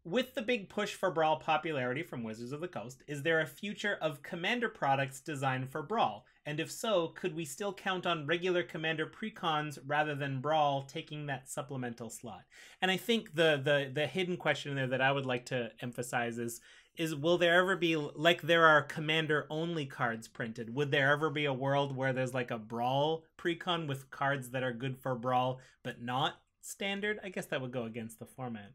with the big push for Brawl popularity from Wizards of the Coast, is there a future of Commander products designed for Brawl? And if so, could we still count on regular Commander precons rather than Brawl taking that supplemental slot? And I think the hidden question there that I would like to emphasize is will there ever be, like there are Commander only cards printed, would there ever be a world where there's like a Brawl precon with cards that are good for Brawl but not standard? I guess that would go against the format.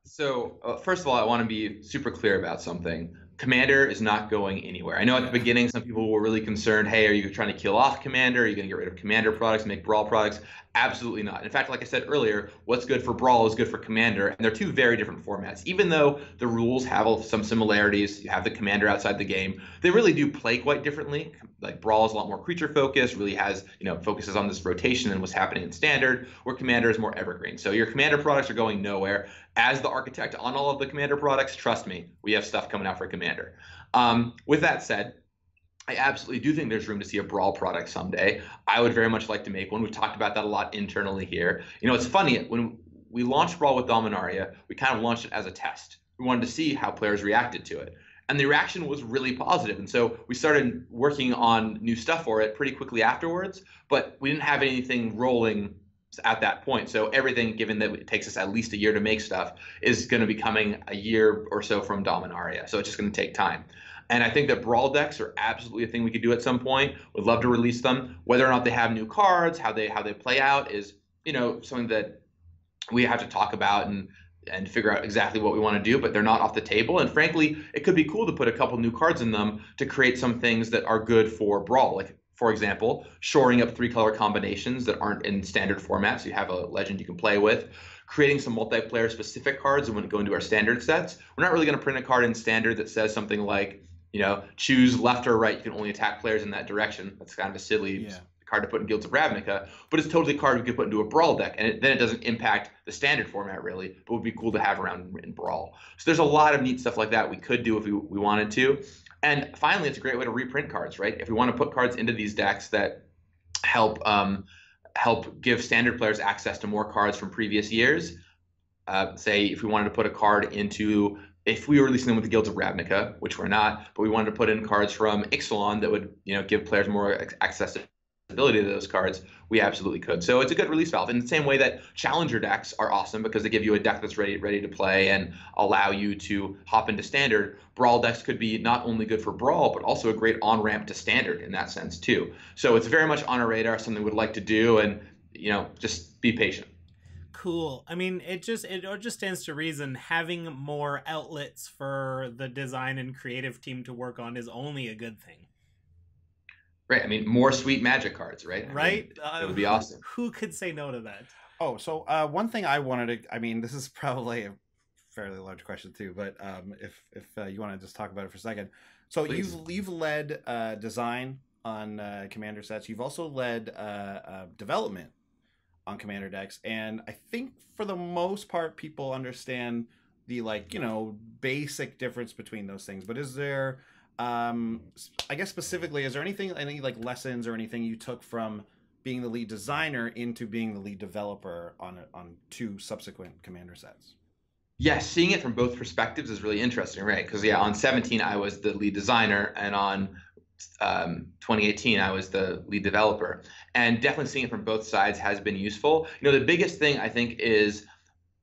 So first of all, I want to be super clear about something. Commander is not going anywhere. I know at the beginning some people were really concerned, hey, are you trying to kill off Commander? Are you going to get rid of Commander products, make Brawl products? Absolutely not. In fact, like I said earlier, what's good for Brawl is good for Commander, and they're two very different formats. Even though the rules have some similarities, you have the Commander outside the game, they really do play quite differently. Like Brawl is a lot more creature focused, really has, focuses on this rotation and what's happening in Standard, where Commander is more evergreen. So your Commander products are going nowhere. As the architect on all of the Commander products, trust me, we have stuff coming out for Commander. With that said, I absolutely do think there's room to see a Brawl product someday. I would very much like to make one. We've talked about that a lot internally here. It's funny, when we launched Brawl with Dominaria, we kind of launched it as a test. We wanted to see how players reacted to it. And the reaction was really positive. And so we started working on new stuff for it pretty quickly afterwards, but we didn't have anything rolling at that point. So everything, given that it takes us at least a year to make stuff, is going to be coming a year or so from Dominaria. So it's just going to take time. And I think that Brawl decks are absolutely a thing we could do at some point. Would love to release them. Whether or not they have new cards, how they play out is, something that we have to talk about and figure out exactly what we want to do, but they're not off the table. And frankly, it could be cool to put a couple new cards in them to create some things that are good for Brawl. Like, for example, shoring up 3-color combinations that aren't in standard formats. So you have a legend you can play with. Creating some multiplayer specific cards that would go into our standard sets. We're not really going to print a card in standard that says something like, choose left or right. You can only attack players in that direction. That's kind of a silly card to put in Guilds of Ravnica, but it's totally a card we could put into a Brawl deck, and then it doesn't impact the standard format really, but would be cool to have around in Brawl. So there's a lot of neat stuff like that we could do if we wanted to. And finally, it's a great way to reprint cards, right? If we want to put cards into these decks that help give standard players access to more cards from previous years, say if we wanted to put a card into, if we were releasing them with the Guilds of Ravnica, which we're not, but we wanted to put in cards from Ixalan that would give players more access to accessibility to those cards, we absolutely could. So it's a good release valve. In the same way that challenger decks are awesome because they give you a deck that's ready to play and allow you to hop into standard, Brawl decks could be not only good for Brawl, but also a great on-ramp to standard in that sense too. So it's very much on our radar, something we'd like to do, and just be patient. Cool. I mean, it just stands to reason having more outlets for the design and creative team to work on is only a good thing. Right. I mean, more sweet Magic cards, right? Right. It would be awesome. Who could say no to that? Oh, so one thing I wanted to, I mean, this is probably a fairly large question too, but if you want to just talk about it for a second. So Please. you've led design on Commander sets. You've also led development on Commander decks, and I think for the most part people understand the basic difference between those things. But is there I guess specifically, is there any like lessons or anything you took from being the lead designer into being the lead developer on 2 subsequent Commander sets? Yeah, seeing it from both perspectives is really interesting, right? Because on 17 I was the lead designer, and on 2018 I was the lead developer, and definitely seeing it from both sides has been useful. The biggest thing I think is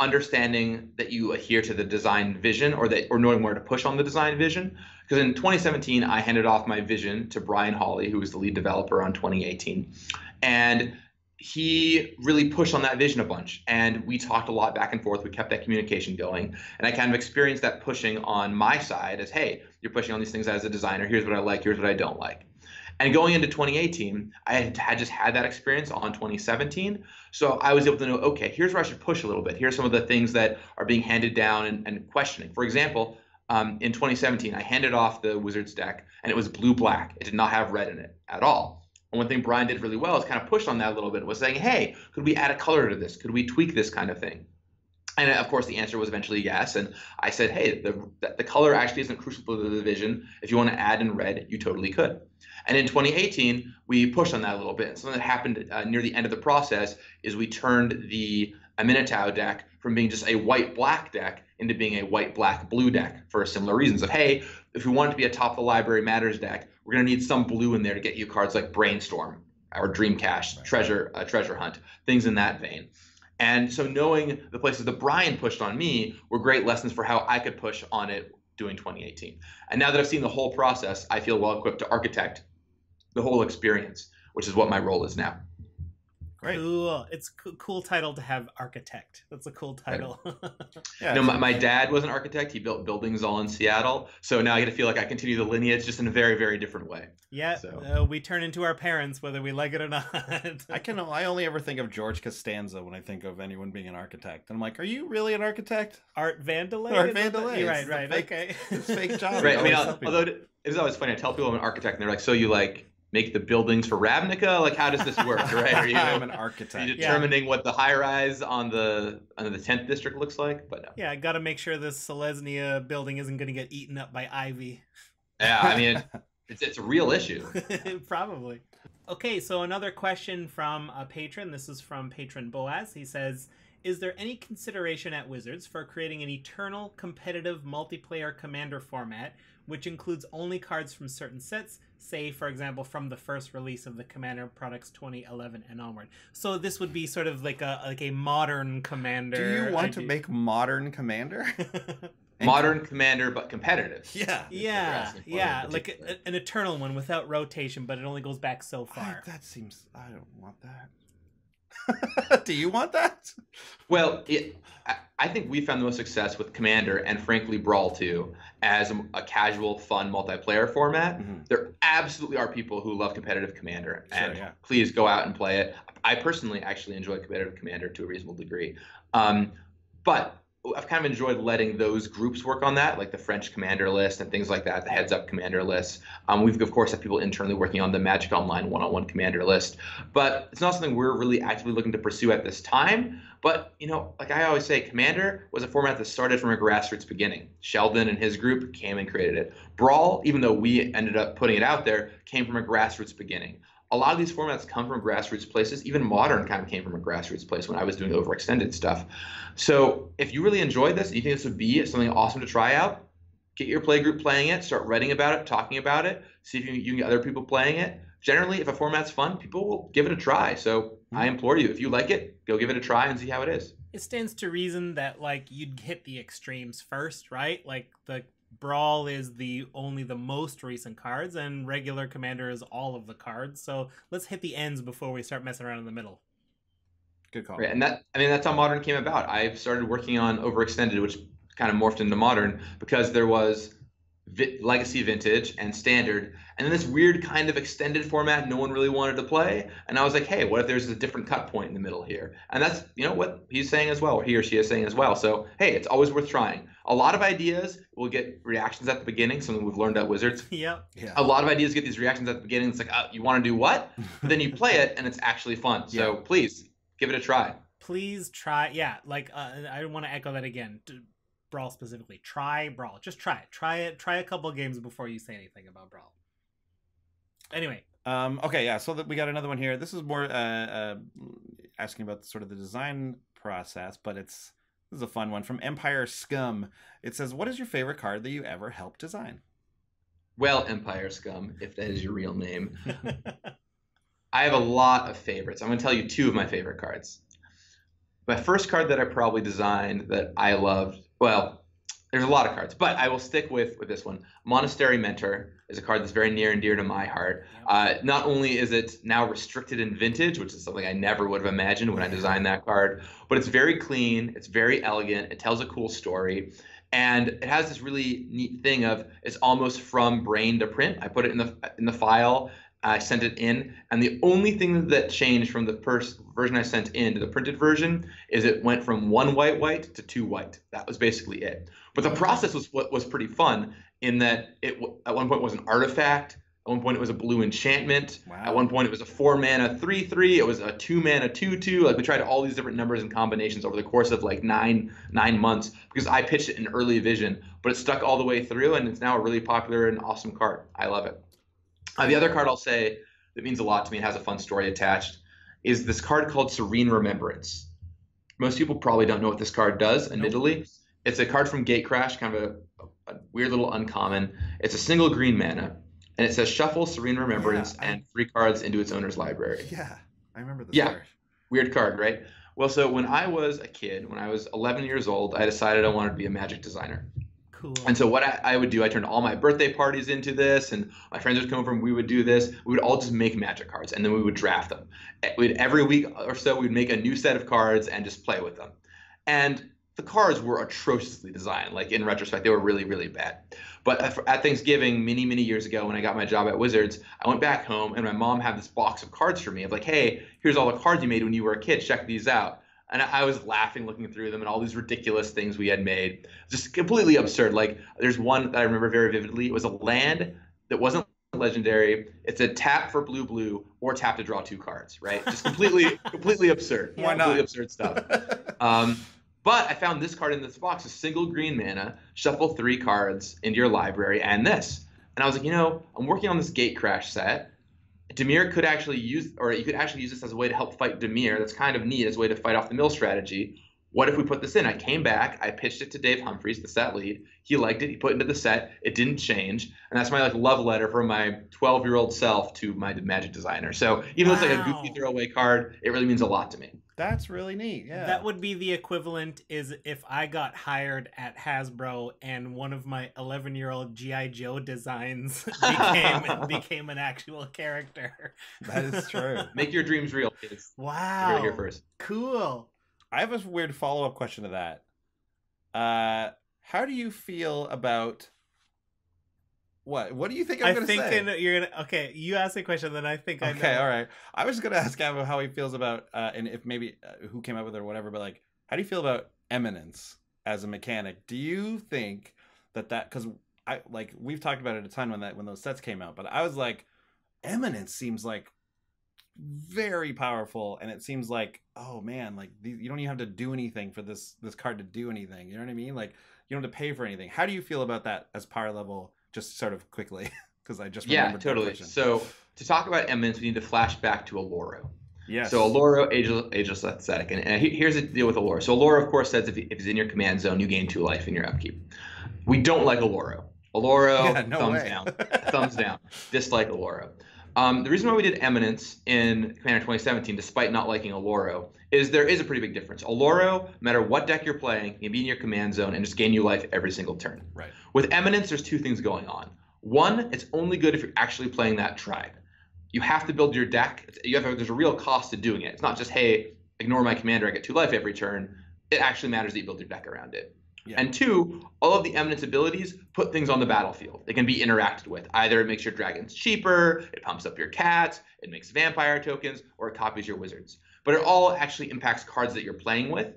understanding that you adhere to the design vision, or knowing where to push on the design vision. Because in 2017 I handed off my vision to Brian Hawley, who was the lead developer on 2018, and he really pushed on that vision a bunch, and we talked a lot back and forth. We kept that communication going, and I kind of experienced that pushing on my side as, hey, you're pushing on these things as a designer. Here's what I like. Here's what I don't like. And going into 2018, I had just had that experience on 2017. So I was able to know, okay, here's where I should push a little bit. Here's some of the things that are being handed down and questioning. For example, in 2017, I handed off the Wizards deck, and it was blue-black. It did not have red in it at all. And one thing Brian did really well is kind of push on that a little bit, was saying, hey, could we add a color to this? Could we tweak this kind of thing? And of course, the answer was eventually yes. And I said, hey, the color actually isn't crucial to the vision. If you want to add in red, you totally could. And in 2018, we pushed on that a little bit. And something that happened near the end of the process is we turned the Minotaur deck from being just a white-black deck into being a white-black-blue deck for similar reasons of, hey, if we want it to be a top-of-the-library matters deck, we're going to need some blue in there to get you cards like Brainstorm or Dream Cache, Treasure Hunt, things in that vein. And so knowing the places that Brian pushed on me were great lessons for how I could push on it doing 2018. And now that I've seen the whole process, I feel well equipped to architect the whole experience, which is what my role is now. Great. Cool. It's a cool title to have, architect. That's a cool title. Yeah, my dad was an architect. He built buildings all in Seattle. So now I get to feel like I continue the lineage, just in a very, very different way. Yeah, so. We turn into our parents, whether we like it or not. I only ever think of George Costanza when I think of anyone being an architect. And I'm like, are you really an architect? Art Vandelay? Art Vandelay. Right. Okay. It's fake job. Right. I mean, although it's always funny, I tell people I'm an architect, and they're like, so you make the buildings for Ravnica? Like, how does this work, right? Are you I'm an architect. Are you determining what the high rise on the 10th district looks like? But no. Yeah, I got to make sure this Selesnya building isn't going to get eaten up by ivy. Yeah, I mean, it's a real issue. Probably. Okay, so another question from a patron. This is from patron Boaz. He says, is there any consideration at Wizards for creating an eternal competitive multiplayer commander format which includes only cards from certain sets, say, for example, from the first release of the Commander products 2011 and onward? So this would be sort of like a modern Commander. Do you want to make modern Commander? Modern Commander, but competitive. Yeah. Like an eternal one without rotation, but it only goes back so far. That seems... I don't want that. Do you want that? Well, I think we found the most success with Commander and frankly Brawl 2 as a casual, fun multiplayer format. Mm-hmm. There absolutely are people who love competitive Commander, and please go out and play it. I personally actually enjoy competitive Commander to a reasonable degree, but I've kind of enjoyed letting those groups work on that, like the French Commander list and things like that, the Heads Up Commander list. We've, of course, had people internally working on the Magic Online one-on-one Commander list. But it's not something we're really actively looking to pursue at this time. But, like I always say, Commander was a format that started from a grassroots beginning. Sheldon and his group came and created it. Brawl, even though we ended up putting it out there, came from a grassroots beginning. A lot of these formats come from grassroots places. Even Modern kind of came from a grassroots place when I was doing overextended stuff. So if you really enjoyed this and you think this would be something awesome to try out, get your playgroup playing it, start writing about it, talking about it, see if you can get other people playing it. Generally, if a format's fun, people will give it a try. So I implore you, if you like it, go give it a try and see how it is. It stands to reason that like you'd hit the extremes first, right? Like the Brawl is only the most recent cards, and regular Commander is all of the cards. So let's hit the ends before we start messing around in the middle. Good call. Right, and that's how Modern came about. I've started working on Overextended, which kind of morphed into Modern because there was Legacy, Vintage, and Standard, and then this weird kind of extended format no one really wanted to play. And I was like, hey, what if there's a different cut point in the middle here? And that's what he's saying as well, or he or she is saying as well. So hey, it's always worth trying. A lot of ideas will get reactions at the beginning, something we've learned at Wizards. Yep. Yeah. A lot of ideas get these reactions at the beginning. It's like, you want to do what? But then you play it, and it's actually fun. So please give it a try. Please try. Yeah, like I want to echo that again. Brawl specifically. Try Brawl. Just try it. Try it. Try a couple of games before you say anything about Brawl. Anyway. Okay, yeah. So we got another one here. This is more asking about sort of the design process, but this is a fun one from Empire Scum. It says, "What is your favorite card that you ever helped design?" Well, Empire Scum, if that is your real name. I have a lot of favorites. I'm going to tell you 2 of my favorite cards. My first card that I probably designed that I loved, well, there's a lot of cards, but I will stick with this one. Monastery Mentor is a card that's very near and dear to my heart. Not only is it now restricted in Vintage, which is something I never would have imagined when I designed that card, but it's very clean, it's very elegant, it tells a cool story, and it has this really neat thing of it's almost from brain to print. I put it in the file, I sent it in, and the only thing that changed from the first version I sent in to the printed version is it went from 1 white to 2 white. That was basically it. But the process was pretty fun in that it at one point was an artifact. At one point it was a blue enchantment. Wow. At one point it was a 4 mana 3/3. It was a 2 mana 2/2. Like we tried all these different numbers and combinations over the course of like nine months because I pitched it in early vision, but it stuck all the way through, and it's now a really popular and awesome card. I love it. The other card I'll say that means a lot to me and has a fun story attached is this card called Serene Remembrance. Most people probably don't know what this card does, admittedly. Nope. It's a card from Gatecrash, kind of a weird little uncommon. It's a single green mana, and it says shuffle Serene Remembrance and 3 cards into its owner's library. Yeah, I remember this card. Weird card, right? Well, so when I was a kid, when I was 11 years old, I decided I wanted to be a Magic designer. Cool. And so what I would do, I turned all my birthday parties into this, and my friends would come over and we would do this. We would all just make Magic cards, and then we would draft them. Every week or so, we'd make a new set of cards and just play with them. And the cards were atrociously designed. Like, in retrospect, they were really, really bad. But at Thanksgiving, many, many years ago, when I got my job at Wizards, I went back home, and my mom had this box of cards for me of like, hey, here's all the cards you made when you were a kid. Check these out. And I was laughing looking through them and all these ridiculous things we had made. Just completely absurd. Like, there's one that I remember very vividly. It was a land that wasn't legendary. It's a tap for blue, or tap to draw 2 cards, right? Just completely absurd. Why not? Completely absurd stuff. But I found this card in this box, a single green mana, shuffle 3 cards into your library, and this. And I was like, I'm working on this Gatecrash set. Dimir could actually use, or you could actually use this as a way to help fight Dimir. That's kind of neat as a way to fight off the mill strategy. What if we put this in? I came back, I pitched it to Dave Humphreys, the set lead. He liked it. He put it into the set. It didn't change. And that's my love letter from my 12-year-old self to my Magic designer. So even though it's like a goofy throwaway card, it really means a lot to me. That's really neat. Yeah. That would be the equivalent is if I got hired at Hasbro and one of my 11-year-old G.I. Joe designs became an actual character. That is true. Make your dreams real, kids. Wow. You're here first. Cool. I have a weird follow-up question to that. How do you feel about what do you think I'm going to say? You're gonna okay. You ask a question, then I think I know. Okay, all right. I was going to ask Gavin how he feels about, and if maybe who came up with it or whatever. But like, how do you feel about eminence as a mechanic? Do you think that because we've talked about it a ton when those sets came out, but I was like, eminence seems like very powerful, and it seems like, oh man, like you don't even have to do anything for this card to do anything. You know what I mean? Like, you don't have to pay for anything. How do you feel about that as power level? Just sort of quickly, because I just remembered totally. So to talk about eminence, we need to flash back to Alloro. Yes. So Alloro, ageless aesthetic, and here's the deal with Alloro. So Alloro, of course, says if he's in your command zone, you gain 2 life in your upkeep. We don't like Alloro. Oloro, Yeah, no thumbs way. down. Thumbs down. Dislike Oloro. The reason why we did Eminence in Commander 2017, despite not liking Oloro, is there is a pretty big difference. Oloro, no matter what deck you're playing, can be in your command zone and just gain you life every single turn. Right. With Eminence, there's two things going on. One, it's only good if you're actually playing that tribe. You have to build your deck. There's a real cost to doing it. It's not just, hey, ignore my commander, I get 2 life every turn. It actually matters that you build your deck around it. Yeah. And two, all of the Eminence abilities put things on the battlefield. They can be interacted with. Either it makes your dragons cheaper, it pumps up your cats, it makes vampire tokens, or it copies your wizards. But it all actually impacts cards that you're playing with.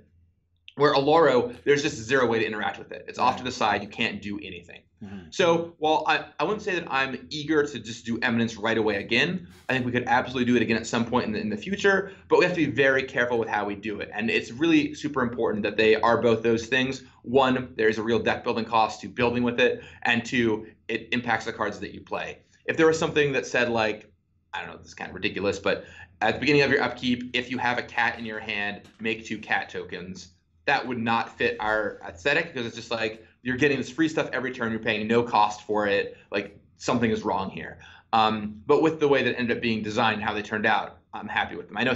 Where Oloro, there's just zero way to interact with it. It's off to the side. You can't do anything. Mm-hmm. So while I wouldn't say that I'm eager to just do Eminence right away again, I think we could absolutely do it again at some point in the future, but we have to be very careful with how we do it. And it's really super important that they are both those things. One, there's a real deck building cost to building with it, and two, it impacts the cards that you play. If there was something that said like, I don't know, this is kind of ridiculous, but at the beginning of your upkeep, if you have a cat in your hand, make 2 cat tokens, that would not fit our aesthetic, because it's just like you're getting this free stuff every turn, you're paying no cost for it, like something is wrong here. But with the way that ended up being designed, how they turned out, I'm happy with them. I know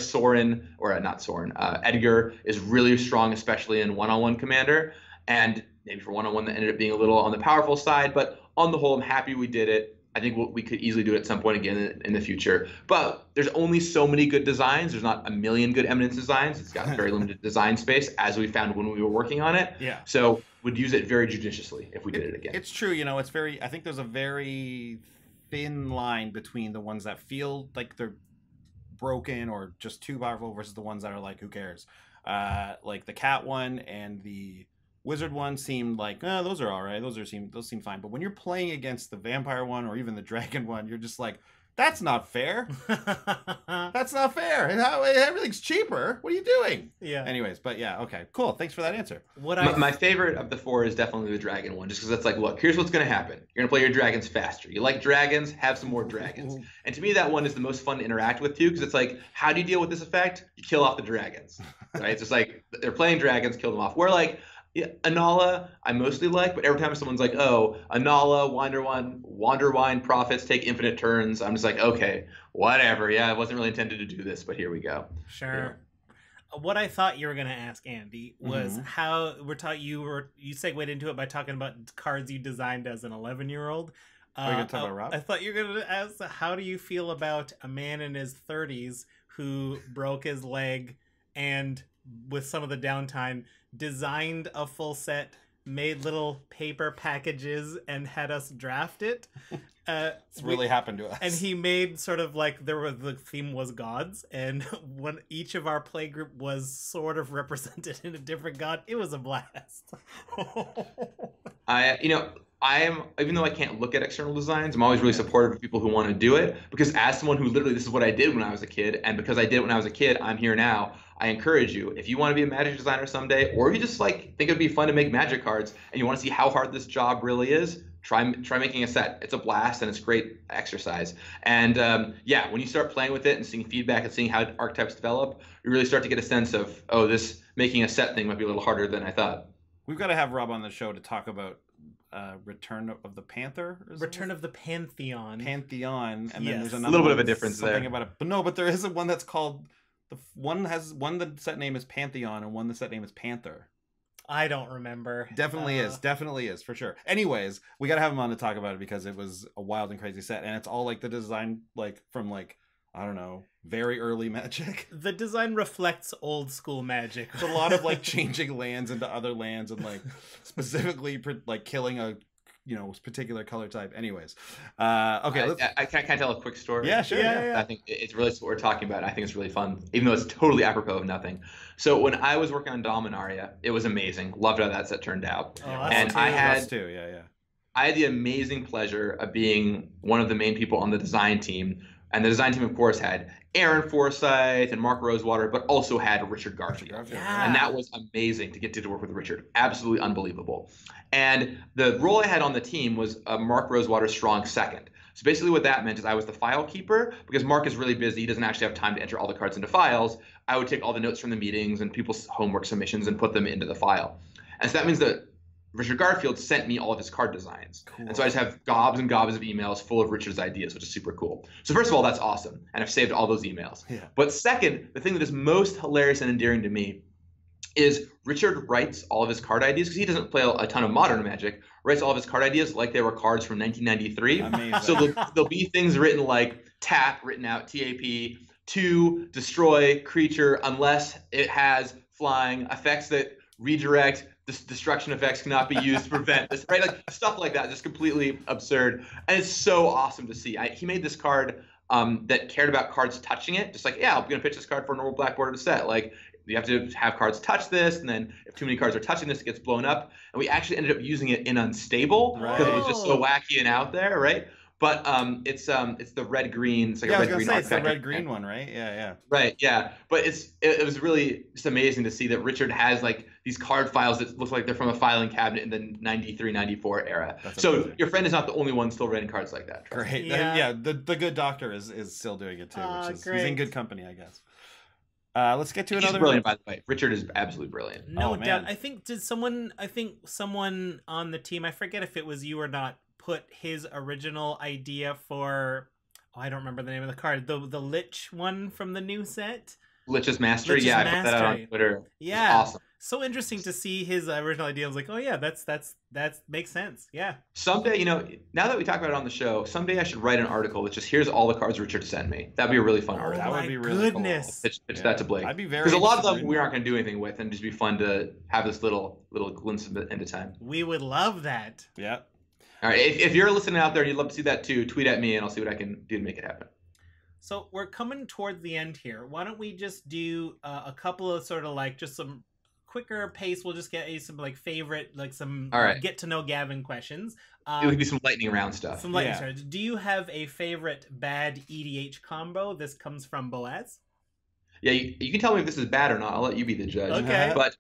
Edgar is really strong, especially in one-on-one commander, and maybe for one-on-one that ended up being a little on the powerful side, but on the whole, I'm happy we did it. I think we could easily do it at some point again in the future. But there's only so many good designs. There's not a million good Eminence designs. It's got very limited design space, as we found when we were working on it. Yeah. So would use it very judiciously if we did it again. It's true. It's very, I think there's a very thin line between the ones that feel like they're broken or just too powerful versus the ones that are like, who cares? Like the cat one and the wizard one seemed like, those are all right. Those seem fine. But when you're playing against the vampire one or even the dragon one, you're just like, that's not fair. That's not fair. Everything's cheaper. What are you doing? Yeah. Anyways, but yeah, okay, cool. Thanks for that answer. My favorite of the 4 is definitely the dragon one, just because it's like, look, here's what's going to happen. You're going to play your dragons faster. You like dragons? Have some more dragons. And to me, that one is the most fun to interact with, too, because it's like, how do you deal with this effect? You kill off the dragons, right? It's just like, they're playing dragons, kill them off. We're like, yeah, Anala, I mostly like, but every time someone's like, oh, Anala, Wanderwine profits take infinite turns, I'm just like, okay, whatever. Yeah, I wasn't really intended to do this, but here we go. Sure. Yeah. What I thought you were going to ask, Andy, was how you segued into it by talking about cards you designed as an 11-year-old. Are you going to talk about Rob? I thought you were going to ask, how do you feel about a man in his 30s who broke his leg and, with some of the downtime, designed a full set, made little paper packages, and had us draft it. It's really happened to us. And he made sort of like, the theme was gods, and when each of our play group was sort of represented in a different god, it was a blast. I am, even though I can't look at external designs, I'm always really supportive of people who want to do it, because as someone who literally, this is what I did when I was a kid, and because I did it when I was a kid, I'm here now. I encourage you, if you want to be a Magic designer someday, or if you just like think it'd be fun to make Magic cards, and you want to see how hard this job really is, try making a set. It's a blast, and it's great exercise. And when you start playing with it and seeing feedback and seeing how archetypes develop, you really start to get a sense of, this making a set thing might be a little harder than I thought. We've got to have Rob on the show to talk about Return of the Panther? Return of the Pantheon. And then there's another a little bit of a difference there. About it. But there is one that's called, the set name is Pantheon and one the set name is Panther. I don't remember. Definitely is for sure. Anyways, we gotta have him on to talk about it because it was a wild and crazy set, and it's all like the design from I don't know, very early Magic. The design reflects old school Magic. It's a lot of changing lands into other lands and specifically killing a particular color type. Anyways, okay. I can tell a quick story. Yeah, sure. Yeah. I think it's really what we're talking about. I think it's really fun, even though it's totally apropos of nothing. So when I was working on Dominaria, it was amazing. Loved how that set turned out. And I had the amazing pleasure of being one of the main people on the design team. And the design team, of course, had Aaron Forsyth and Mark Rosewater, but also had Richard Garfield. Yeah. And that was amazing to get to work with Richard. Absolutely unbelievable. And the role I had on the team was Mark Rosewater's strong second. So basically what that meant is I was the file keeper, because Mark is really busy. He doesn't actually have time to enter all the cards into files. I would take all the notes from the meetings and people's homework submissions and put them into the file. And so that means that Richard Garfield sent me all of his card designs. Cool. And so I just have gobs and gobs of emails full of Richard's ideas, which is super cool. So first of all, that's awesome. And I've saved all those emails. Yeah. But second, the thing that is most hilarious and endearing to me is Richard writes all of his card ideas, because he doesn't play a ton of modern Magic, writes all of his card ideas like they were cards from 1993. Amazing. So there'll be things written like tap, written out, TAP, to destroy creature unless it has flying, effects that redirect, destruction effects cannot be used to prevent this, right? Like stuff like that, just completely absurd. And it's so awesome to see. He made this card that cared about cards touching it, just like, yeah, I'm going to pitch this card for a normal black bordered set. Like, you have to have cards touch this, and then if too many cards are touching this, it gets blown up. And we actually ended up using it in Unstable because it was just so wacky and out there, right? But it's the red green. It's like a red green. It's the red green one, right? Yeah. Right, yeah. But it was really just amazing to see that Richard has like these card files that look like they're from a filing cabinet in the 93, 94 era. So amazing. Your friend is not the only one still writing cards like that. Great. Yeah. The good doctor is still doing it too, which is he's in good company, I guess. Let's get to another. He's brilliant, by the way. Richard is absolutely brilliant. No doubt. I think someone on the team, I forget if it was you or not, put his original idea for, I don't remember the name of the card, the Lich one from the new set. Lich's Mastery. I put that out on Twitter. Yeah, awesome. So interesting to see his original idea. I was like, oh yeah, that makes sense. Yeah. Someday, now that we talk about it on the show, someday I should write an article that just here's all the cards Richard sent me. That'd be a really fun article. That would be really cool. Pitch that to Blake. I'd be very, because a lot of them we aren't going to do anything with, and just be fun to have this little glimpse into time. We would love that. Yeah. All right. If you're listening out there and you'd love to see that too, tweet at me and I'll see what I can do to make it happen. So we're coming towards the end here. Why don't we just do a couple of sort of like just some quicker pace? We'll just get some like favorite, like some get to know Gavin questions. It would be some lightning round stuff. Some lightning round. Do you have a favorite bad EDH combo? This comes from Boaz. Yeah, you can tell me if this is bad or not. I'll let you be the judge. Okay. But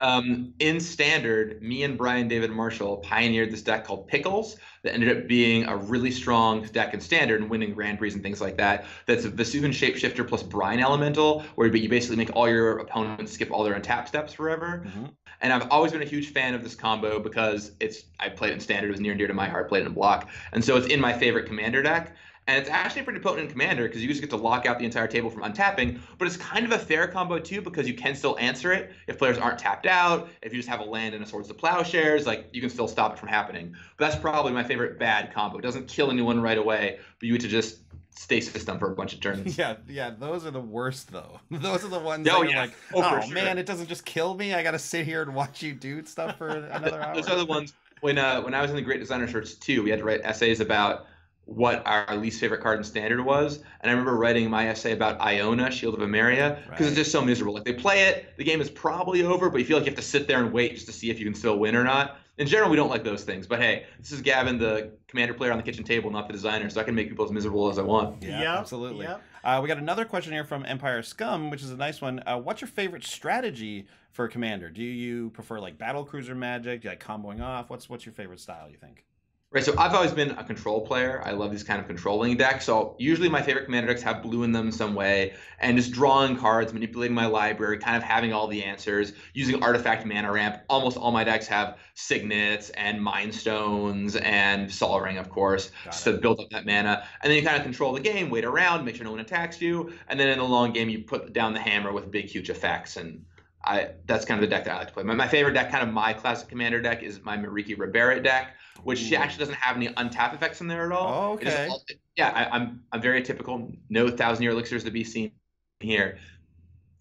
in Standard, me and Brian David Marshall pioneered this deck called Pickles that ended up being a really strong deck in Standard and winning Grand Prix and things like that. That's a Vesuvian Shapeshifter plus Brine Elemental, where you basically make all your opponents skip all their untap steps forever. Mm-hmm. And I've always been a huge fan of this combo because I played it in Standard. It was near and dear to my heart. Played it in block. And so it's in my favorite Commander deck. And it's actually pretty potent in Commander because you just get to lock out the entire table from untapping, but it's kind of a fair combo too because you can still answer it if players aren't tapped out. If you just have a land and a Swords to Plowshares, like you can still stop it from happening. But that's probably my favorite bad combo. It doesn't kill anyone right away, but you get to just stay system for a bunch of turns. Yeah, those are the worst though. Those are the ones that you're like, oh man, it doesn't just kill me. I got to sit here and watch you do stuff for another hour. Those are the ones when I was in the Great Designer Shirts too, we had to write essays about what our least favorite card in Standard was. And I remember writing my essay about Iona, Shield of Emeria, because it's just so miserable. Like, they play it, the game is probably over, but you feel like you have to sit there and wait just to see if you can still win or not. In general, we don't like those things. But hey, this is Gavin, the Commander player on the kitchen table, not the designer, so I can make people as miserable as I want. Yeah, absolutely. Yep. We got another question here from Empire Scum, which is a nice one. What's your favorite strategy for Commander? Do you prefer like Battle Cruiser Magic? Do you like comboing off? What's your favorite style, you think? Right, so I've always been a control player. I love these kind of controlling decks. So usually my favorite Commander decks have blue in them some way, and just drawing cards, manipulating my library, kind of having all the answers, using Artifact Mana Ramp. Almost all my decks have Signets and Mind Stones and Sol Ring, of course, just to build up that mana. And then you kind of control the game, wait around, make sure no one attacks you, and then in the long game you put down the hammer with big, huge effects. And that's kind of the deck that I like to play. My favorite deck, kind of my classic Commander deck, is my Mariki Reberet deck, which she actually doesn't have any untap effects in there at all. Oh, okay. I'm very typical. No 1,000-year elixirs to be seen here.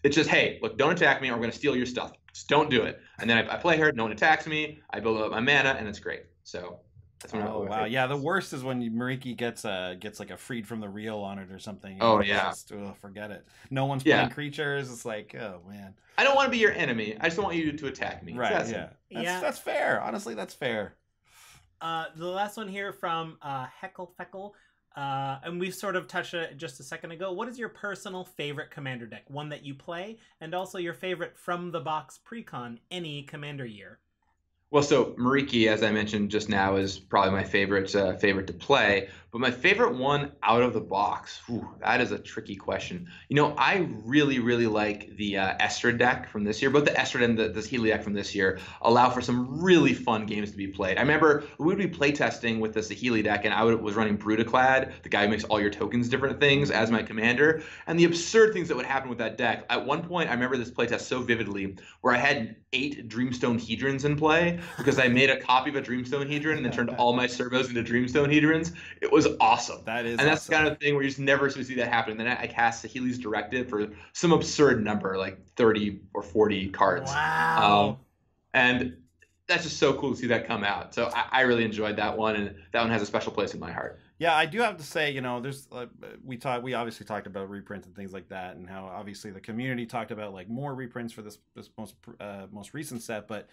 It's just, hey, look, don't attack me or I'm going to steal your stuff. Just don't do it. And then I play her, no one attacks me, I build up my mana, and it's great. So that's what wow. Yeah, the worst is when Mariki gets like a freed from the real on it or something. Oh, yeah. Just, forget it. No one's playing creatures. It's like, oh, man. I don't want to be your enemy. I just don't want you to attack me. Right, That's fair. Honestly, that's fair. The last one here from Heckle Feckle, and we've sort of touched it just a second ago. What is your personal favorite Commander deck? One that you play, and also your favorite from the box precon any Commander year. Well, so Mariki, as I mentioned just now, is probably my favorite to play. But my favorite one out of the box, whew, that is a tricky question. I really, really like the Esther deck from this year. Both the Esther and the Saheeli deck from this year allow for some really fun games to be played. I remember we would be playtesting with the Saheeli deck, and was running Brew, the guy who makes all your tokens different things, as my commander. And the absurd things that would happen with that deck. At one point, I remember this playtest so vividly, where I had 8 Dreamstone Hedrons in play because I made a copy of a Dreamstone Hedron and then turned all my servos into Dreamstone Hedrons. It was awesome. That's the awesome. kind of thing where you just never see that happen. Then I cast Saheeli's Directive for some absurd number, like 30 or 40 cards. Wow. And that's just so cool to see that come out. So I really enjoyed that one, and that one has a special place in my heart. Yeah, I do have to say, there's we obviously talked about reprints and things like that, and how obviously the community talked about like more reprints for this most recent set, but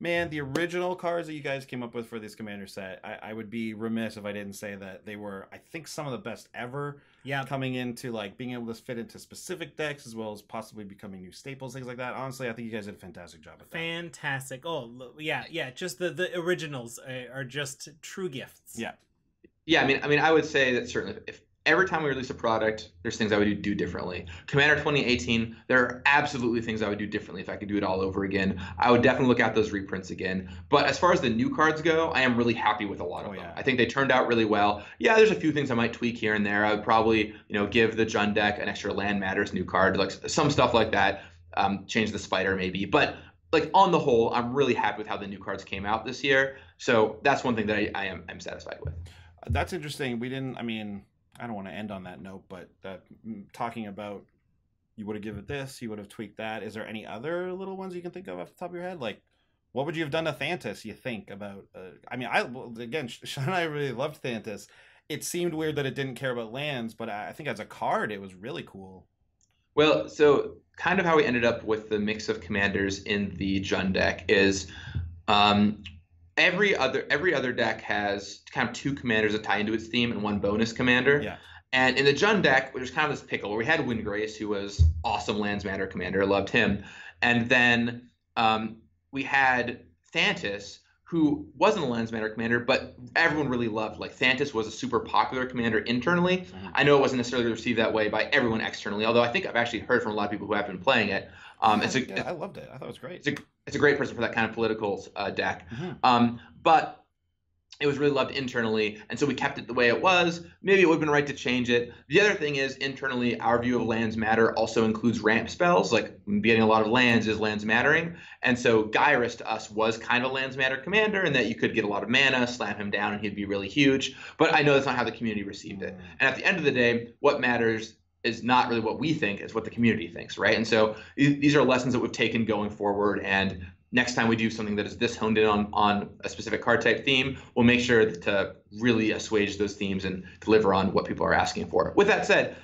man, the original cards that you guys came up with for this commander set, I would be remiss if I didn't say that they were, I think, some of the best ever. Yeah. Coming into like being able to fit into specific decks as well as possibly becoming new staples, things like that. Honestly, I think you guys did a fantastic job with that. Fantastic. Oh, yeah. Just the originals are just true gifts. Yeah. Yeah, I mean, I would say that certainly if every time we release a product, there's things I would do differently. Commander 2018, there are absolutely things I would do differently if I could do it all over again. I would definitely look at those reprints again. But as far as the new cards go, I am really happy with a lot of them. I think they turned out really well. Yeah, there's a few things I might tweak here and there. I would probably, give the Jund deck an extra Land Matters new card, like some stuff like that. Change the Spider maybe. But like on the whole, I'm really happy with how the new cards came out this year. So that's one thing that I'm satisfied with. That's interesting. I don't want to end on that note, but talking about you would have given it this, you would have tweaked that. Is there any other little ones you can think of off the top of your head? Like, what would you have done to Thantis, you think, about... Sean and I really loved Thantis. It seemed weird that it didn't care about lands, but I think as a card, it was really cool. Well, so kind of how we ended up with the mix of commanders in the Jund deck is... Every other deck has kind of 2 commanders that tie into its theme and 1 bonus commander. Yeah. And in the Jund deck, there's kind of this pickle where we had Windgrace, who was awesome Lands Matter commander, loved him. And then we had Thantis, who wasn't a Lands Matter commander, but everyone really loved. Like, Thantis was a super popular commander internally. Mm-hmm. I know it wasn't necessarily received that way by everyone externally, although I think I've actually heard from a lot of people who have been playing it. I loved it. I thought it was great. It's a great person for that kind of political deck. Mm-hmm. But it was really loved internally, and so we kept it the way it was. Maybe it would have been right to change it. The other thing is, internally, our view of lands matter also includes ramp spells. Like, getting a lot of lands is lands mattering. And so Gyrus to us was kind of a lands matter commander, in that you could get a lot of mana, slam him down, and he'd be really huge. But I know that's not how the community received it. And at the end of the day, what matters is not really what we think, it's what the community thinks, right? And so these are lessons that we've taken going forward, and next time we do something that is this honed in on a specific card type theme, we'll make sure to really assuage those themes and deliver on what people are asking for. With that said,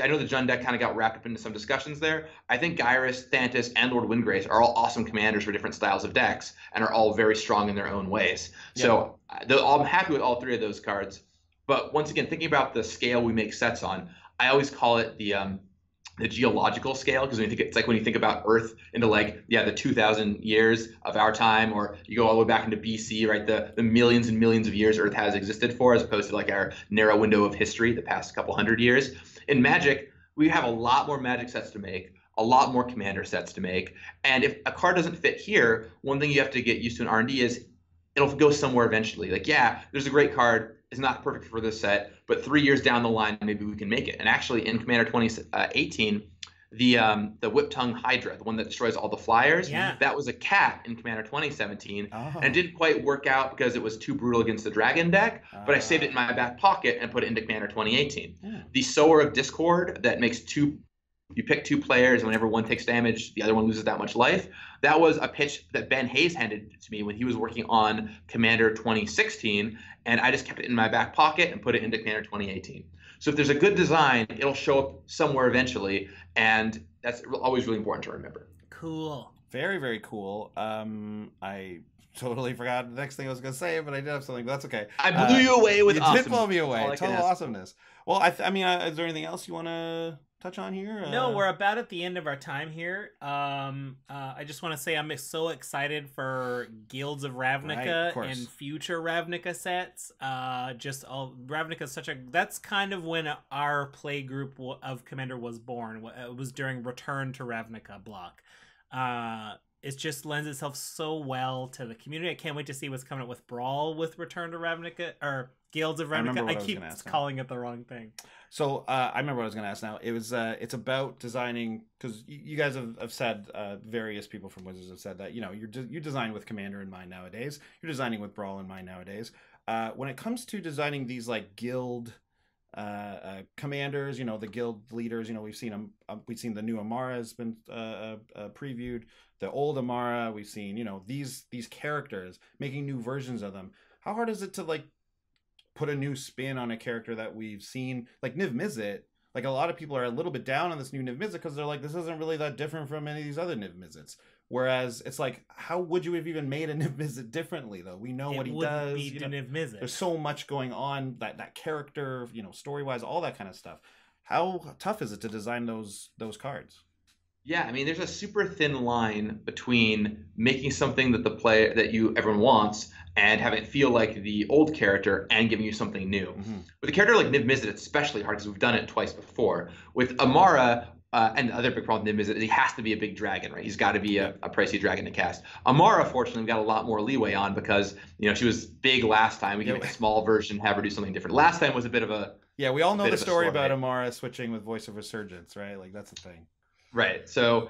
I know the Jund deck kind of got wrapped up into some discussions there. I think Gyrus, Thantis, and Lord Windgrace are all awesome commanders for different styles of decks and are all very strong in their own ways. Yeah. So I'm happy with all 3 of those cards. But once again, thinking about the scale we make sets on, I always call it the geological scale, because it's like when you think about Earth into the 2,000 years of our time, or you go all the way back into BC, right? The millions and millions of years Earth has existed for, as opposed to like our narrow window of history, the past couple hundred years. In Magic, we have a lot more Magic sets to make, a lot more commander sets to make, and if a card doesn't fit here, one thing you have to get used to in R&D is it'll go somewhere eventually. Like, yeah, there's a great card. It's not perfect for this set, but 3 years down the line, maybe we can make it. And actually, in Commander 2018, the Whip Tongue Hydra, the one that destroys all the flyers, that was a cat in Commander 2017. Oh. And it didn't quite work out because it was too brutal against the Dragon deck, but I saved it in my back pocket and put it into Commander 2018. Yeah. The Sower of Discord that makes you pick 2 players, and whenever one takes damage, the other one loses that much life. That was a pitch that Ben Hayes handed to me when he was working on Commander 2016, and I just kept it in my back pocket and put it into Commander 2018. So if there's a good design, it'll show up somewhere eventually, and that's always really important to remember. Cool. Very, very cool. I totally forgot the next thing I was going to say, but I did have something, but that's okay. I blew you away with awesomeness. You did blow me away. Total awesomeness. Well, is there anything else you want to touch on here? No, we're about at the end of our time here. I just want to say I'm so excited for Guilds of Ravnica Right, and future Ravnica sets. Ravnica is that's kind of when our play group of Commander was born. It was during Return to Ravnica block. It just lends itself so well to the community. I can't wait to see what's coming up with Brawl with Return to Ravnica or Guilds of Ravnica. I keep calling it the wrong thing. So I remember what I was going to ask now. It was it's about designing, because you guys have said, various people from Wizards have said that, you know, you design with Commander in mind nowadays. You're designing with Brawl in mind nowadays. When it comes to designing these like guild commanders, you know, the guild leaders, you know, we've seen the new Amara has been previewed, the old Amara, we've seen, you know, these characters, making new versions of them. How hard is it to like put a new spin on a character that we've seen, like Niv Mizzet? Like, a lot of people are a little bit down on this new Niv Mizzet because they're like, this isn't really that different from any of these other Niv Mizzets. Whereas it's like, how would you have even made a Niv Mizzet differently, though? We know what he does. You know, Niv Mizzet. There's so much going on, that character, you know, story-wise, all that kind of stuff. How tough is it to design those cards? Yeah, I mean, there's a super thin line between making something that everyone wants and having it feel like the old character and giving you something new. Mm-hmm. With a character like Niv Mizzet, it's especially hard because we've done it twice before. With Amara, and the other big problem with Niv Mizzet is he has to be a big dragon, right? He's got to be a pricey dragon to cast. Amara, fortunately, we got a lot more leeway on because, you know, she was big last time. We can make a small version, have her do something different. Last time was a bit of a... Yeah, we all know the story about Amara switching with Voice of Resurgence, right? Like, that's the thing. Right. So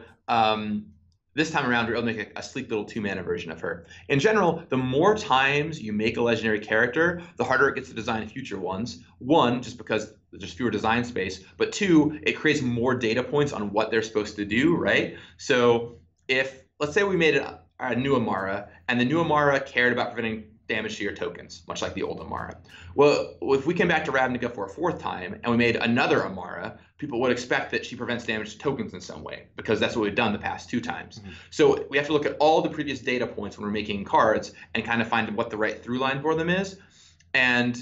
this time around, we're able to make a sleek little 2-mana version of her. In general, the more times you make a legendary character, the harder it gets to design future ones. One, just because there's fewer design space, but two, it creates more data points on what they're supposed to do, right? So if, let's say we made a new Amara, and the new Amara cared about preventing damage to your tokens, much like the old Amara. Well, if we came back to Ravnica for a 4th time and we made another Amara, people would expect that she prevents damage to tokens in some way, because that's what we've done the past 2 times. Mm-hmm. So we have to look at all the previous data points when we're making cards and kind of find what the right through line for them is. And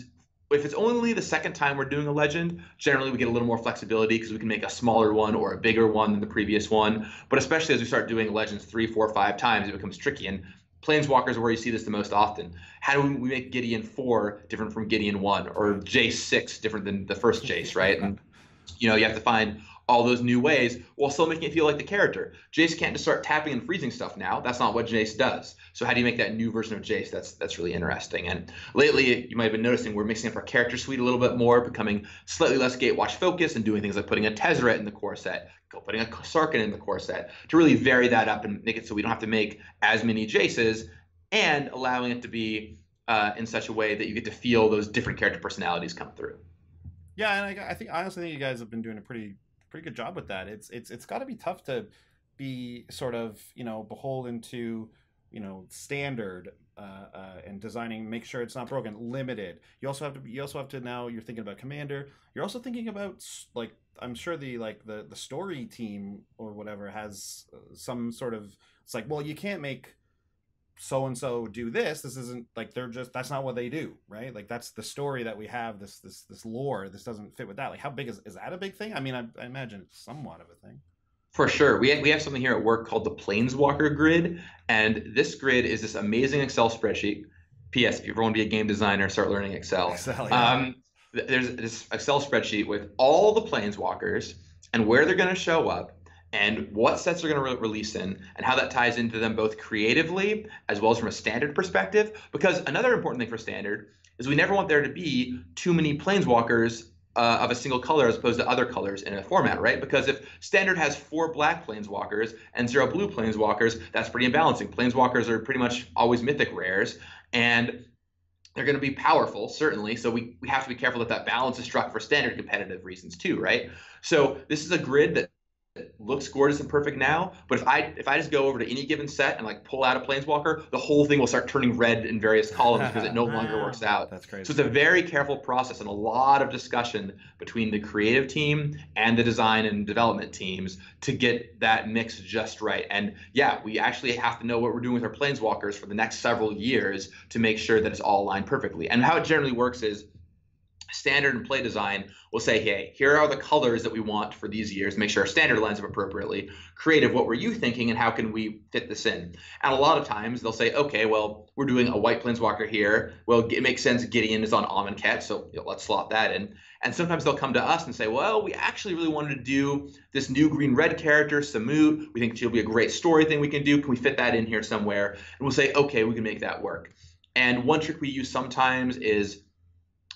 if it's only the 2nd time we're doing a legend, generally we get a little more flexibility because we can make a smaller one or a bigger one than the previous one. But especially as we start doing legends 3, 4, 5 times, it becomes tricky. And Planeswalkers are where you see this the most often. How do we make Gideon 4 different from Gideon 1, or Jace 6 different than the first Jace, right? And you know, you have to find all those new ways while still making it feel like the character. Jace can't just start tapping and freezing stuff now. That's not what Jace does. So how do you make that new version of Jace? That's really interesting. And lately, you might have been noticing we're mixing up our character suite a little bit more, becoming slightly less Gatewatch focused and doing things like putting a Tezzeret in the core set, putting a Sarkhan in the core set, to really vary that up and make it so we don't have to make as many Jaces, and allowing it to be in such a way that you get to feel those different character personalities come through. Yeah, and I honestly think you guys have been doing a pretty good job with that. It's got to be tough to be sort of, you know, beholden to, you know, standard and designing, make sure it's not broken, limited. You also have to now, you're thinking about Commander. You're also thinking about, like, I'm sure the story team or whatever has some sort of, it's like, well, you can't make so and so do this. This isn't like, that's not what they do, right? Like, that's the story that we have, this lore. This doesn't fit with that. Like, how big is that a big thing? I mean, I imagine it's somewhat of a thing. For sure. We have something here at work called the Planeswalker Grid, and this grid is this amazing Excel spreadsheet. P.S. If you ever want to be a game designer, start learning Excel. Yeah. There's this Excel spreadsheet with all the Planeswalkers and where they're going to show up, and what sets they're going to release in, and how that ties into them both creatively as well as from a standard perspective. Because another important thing for standard is we never want there to be too many Planeswalkers of a single color as opposed to other colors in a format, right? Because if standard has 4 black Planeswalkers and 0 blue Planeswalkers, that's pretty imbalancing. Planeswalkers are pretty much always mythic rares, and they're going to be powerful, certainly. So we have to be careful that balance is struck for standard competitive reasons too, right? So this is a grid that looks gorgeous and perfect now, but if I just go over to any given set and like pull out a Planeswalker, the whole thing will start turning red in various columns because it no longer works out. That's crazy. So it's a very careful process and a lot of discussion between the creative team and the design and development teams to get that mix just right. And yeah, we actually have to know what we're doing with our Planeswalkers for the next several years to make sure that it's all aligned perfectly. And how it generally works is, standard and play design will say, hey, here are the colors that we want for these years, make sure our standard lines up appropriately. Creative, what were you thinking and how can we fit this in? And a lot of times they'll say, okay, well, we're doing a white Planeswalker here. Well, it makes sense Gideon is on Amonkhet, so let's slot that in. And sometimes they'll come to us and say, well, we actually really wanted to do this new green-red character, Samut. We think she'll be a great story thing we can do. Can we fit that in here somewhere? And we'll say, okay, we can make that work. And one trick we use sometimes is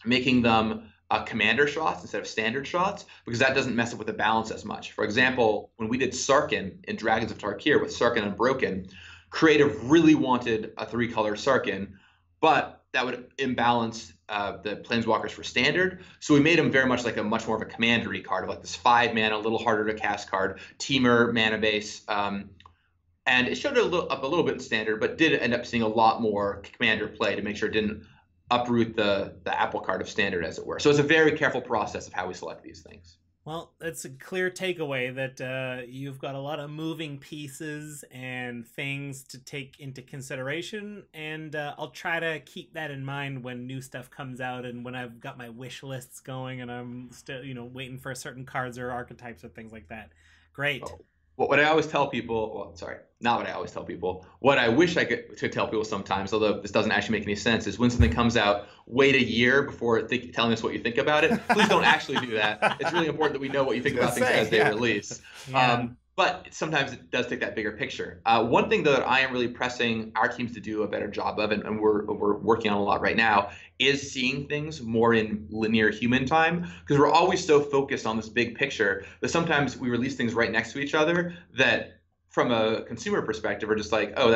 making them commander shots instead of standard shots, because that doesn't mess up with the balance as much. For example, when we did Sarkhan in Dragons of Tarkir with Sarkhan Unbroken, Creative really wanted a 3-color Sarkhan, but that would imbalance the Planeswalkers for standard. So we made him very much like a much more of a commandery card, like this 5-mana, a little harder to cast card, teamer, mana base. And it showed up a little bit in standard, but did end up seeing a lot more commander play to make sure it didn't uproot the apple cart of standard, as it were. So it's a very careful process of how we select these things. Well, it's a clear takeaway that you've got a lot of moving pieces and things to take into consideration, and I'll try to keep that in mind when new stuff comes out and when I've got my wish lists going and I'm still, waiting for certain cards or archetypes or things like that. Great. Oh. What I always tell people, well, sorry, not what I always tell people, what I wish I could to tell people sometimes, although this doesn't actually make any sense, is when something comes out, wait a year before telling us what you think about it. Please don't actually do that. It's really important that we know what you think about things as they release. Yeah. But sometimes it does take that bigger picture. One thing, though, that I am really pressing our teams to do a better job of, and we're working on a lot right now, is seeing things more in linear human time, because we're always so focused on this big picture that sometimes we release things right next to each other that from a consumer perspective are just like, oh,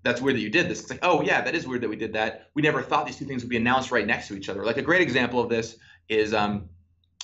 that's weird that you did this. It's like, oh, yeah, that is weird that we did that. We never thought these two things would be announced right next to each other. Like a great example of this is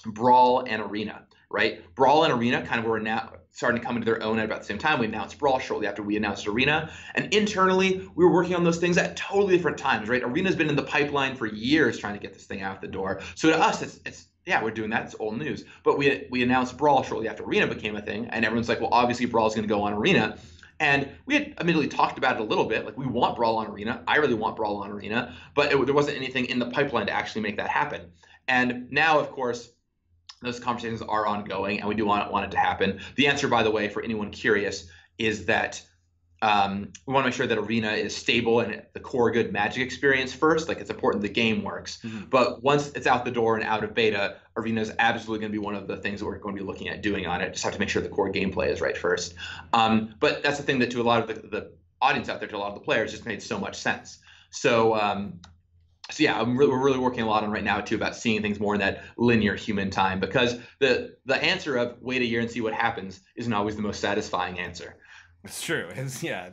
Brawl and Arena, right? Brawl and Arena kind of were now starting to come into their own at about the same time. We announced Brawl shortly after we announced Arena. And internally, we were working on those things at totally different times, right? Arena's been in the pipeline for years trying to get this thing out the door. So to us, it's yeah, we're doing that. It's old news. But we announced Brawl shortly after Arena became a thing. And everyone's like, well, obviously Brawl's going to go on Arena. And we had admittedly talked about it a little bit. Like, we want Brawl on Arena. I really want Brawl on Arena. But there wasn't anything in the pipeline to actually make that happen. And now, of course, those conversations are ongoing, and we do want it to happen. The answer, by the way, for anyone curious, is that we want to make sure that Arena is stable and the core good Magic experience first. Like, it's important the game works. Mm-hmm. But once it's out the door and out of beta, Arena is absolutely going to be one of the things that we're going to be looking at doing on it. Just have to make sure the core gameplay is right first. But that's the thing that to a lot of the audience out there, to a lot of the players, just made so much sense. So yeah, we're really working a lot on right now too about seeing things more in that linear human time, because the answer of wait a year and see what happens isn't always the most satisfying answer. It's true. Yeah.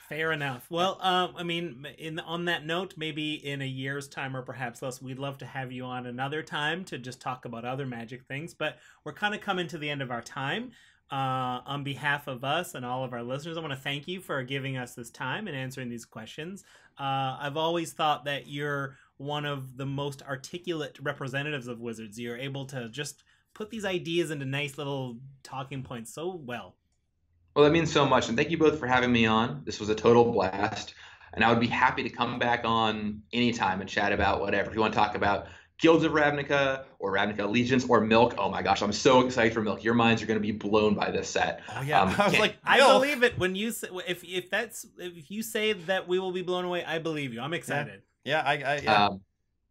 Fair enough. Well, I mean, on that note, maybe in a year's time or perhaps less, we'd love to have you on another time to just talk about other Magic things. But we're kind of coming to the end of our time. On behalf of us and all of our listeners, I want to thank you for giving us this time and answering these questions. I've always thought that you're one of the most articulate representatives of Wizards. You're able to just put these ideas into nice little talking points so well. Well, that means so much. And thank you both for having me on. This was a total blast. And I would be happy to come back on anytime and chat about whatever. If you want to talk about Guilds of Ravnica or Ravnica Allegiance or Milk. Oh my gosh, I'm so excited for Milk. Your minds are going to be blown by this set. Oh yeah, I was like, I believe it when you say, if you say that we will be blown away, I believe you. I'm excited. Yeah.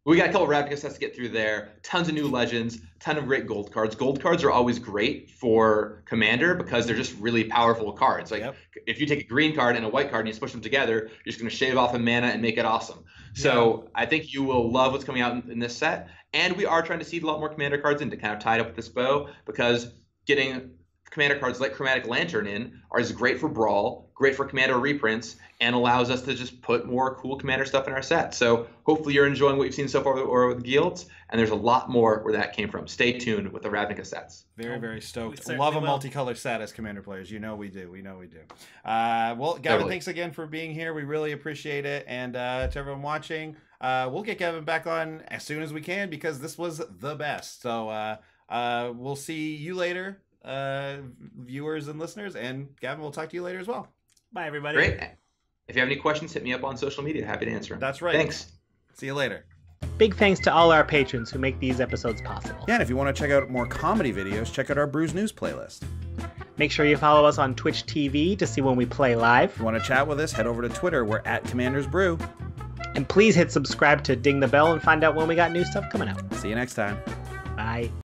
We got a couple of Ravnica sets to get through there. Tons of new legends, ton of great gold cards. Gold cards are always great for Commander because they're just really powerful cards. Like, if you take a green card and a white card and you push them together, you're just going to shave off a mana and make it awesome. So I think you will love what's coming out in this set. And we are trying to seed a lot more Commander cards in to kind of tie it up with this bow, because getting Commander cards like Chromatic Lantern in is great for Brawl, great for Commander reprints, and allows us to just put more cool Commander stuff in our set. So hopefully you're enjoying what you've seen so far with Guilds, and there's a lot more where that came from. Stay tuned with the Ravnica sets. Very, very stoked. Love a multicolored set as Commander players. You know we do. Well, Gavin, thanks again for being here. We really appreciate it. And to everyone watching, we'll get Gavin back on as soon as we can, because this was the best. So we'll see you later, viewers and listeners. And Gavin, we'll talk to you later as well. Bye, everybody. Great. If you have any questions, hit me up on social media. Happy to answer them. That's right. Thanks. See you later. Big thanks to all our patrons who make these episodes possible. Yeah, and if you want to check out more comedy videos, check out our Brews News playlist. Make sure you follow us on Twitch TV to see when we play live. If you want to chat with us, head over to Twitter. We're at Commanders Brew. And please hit subscribe to ding the bell and find out when we got new stuff coming out. See you next time. Bye.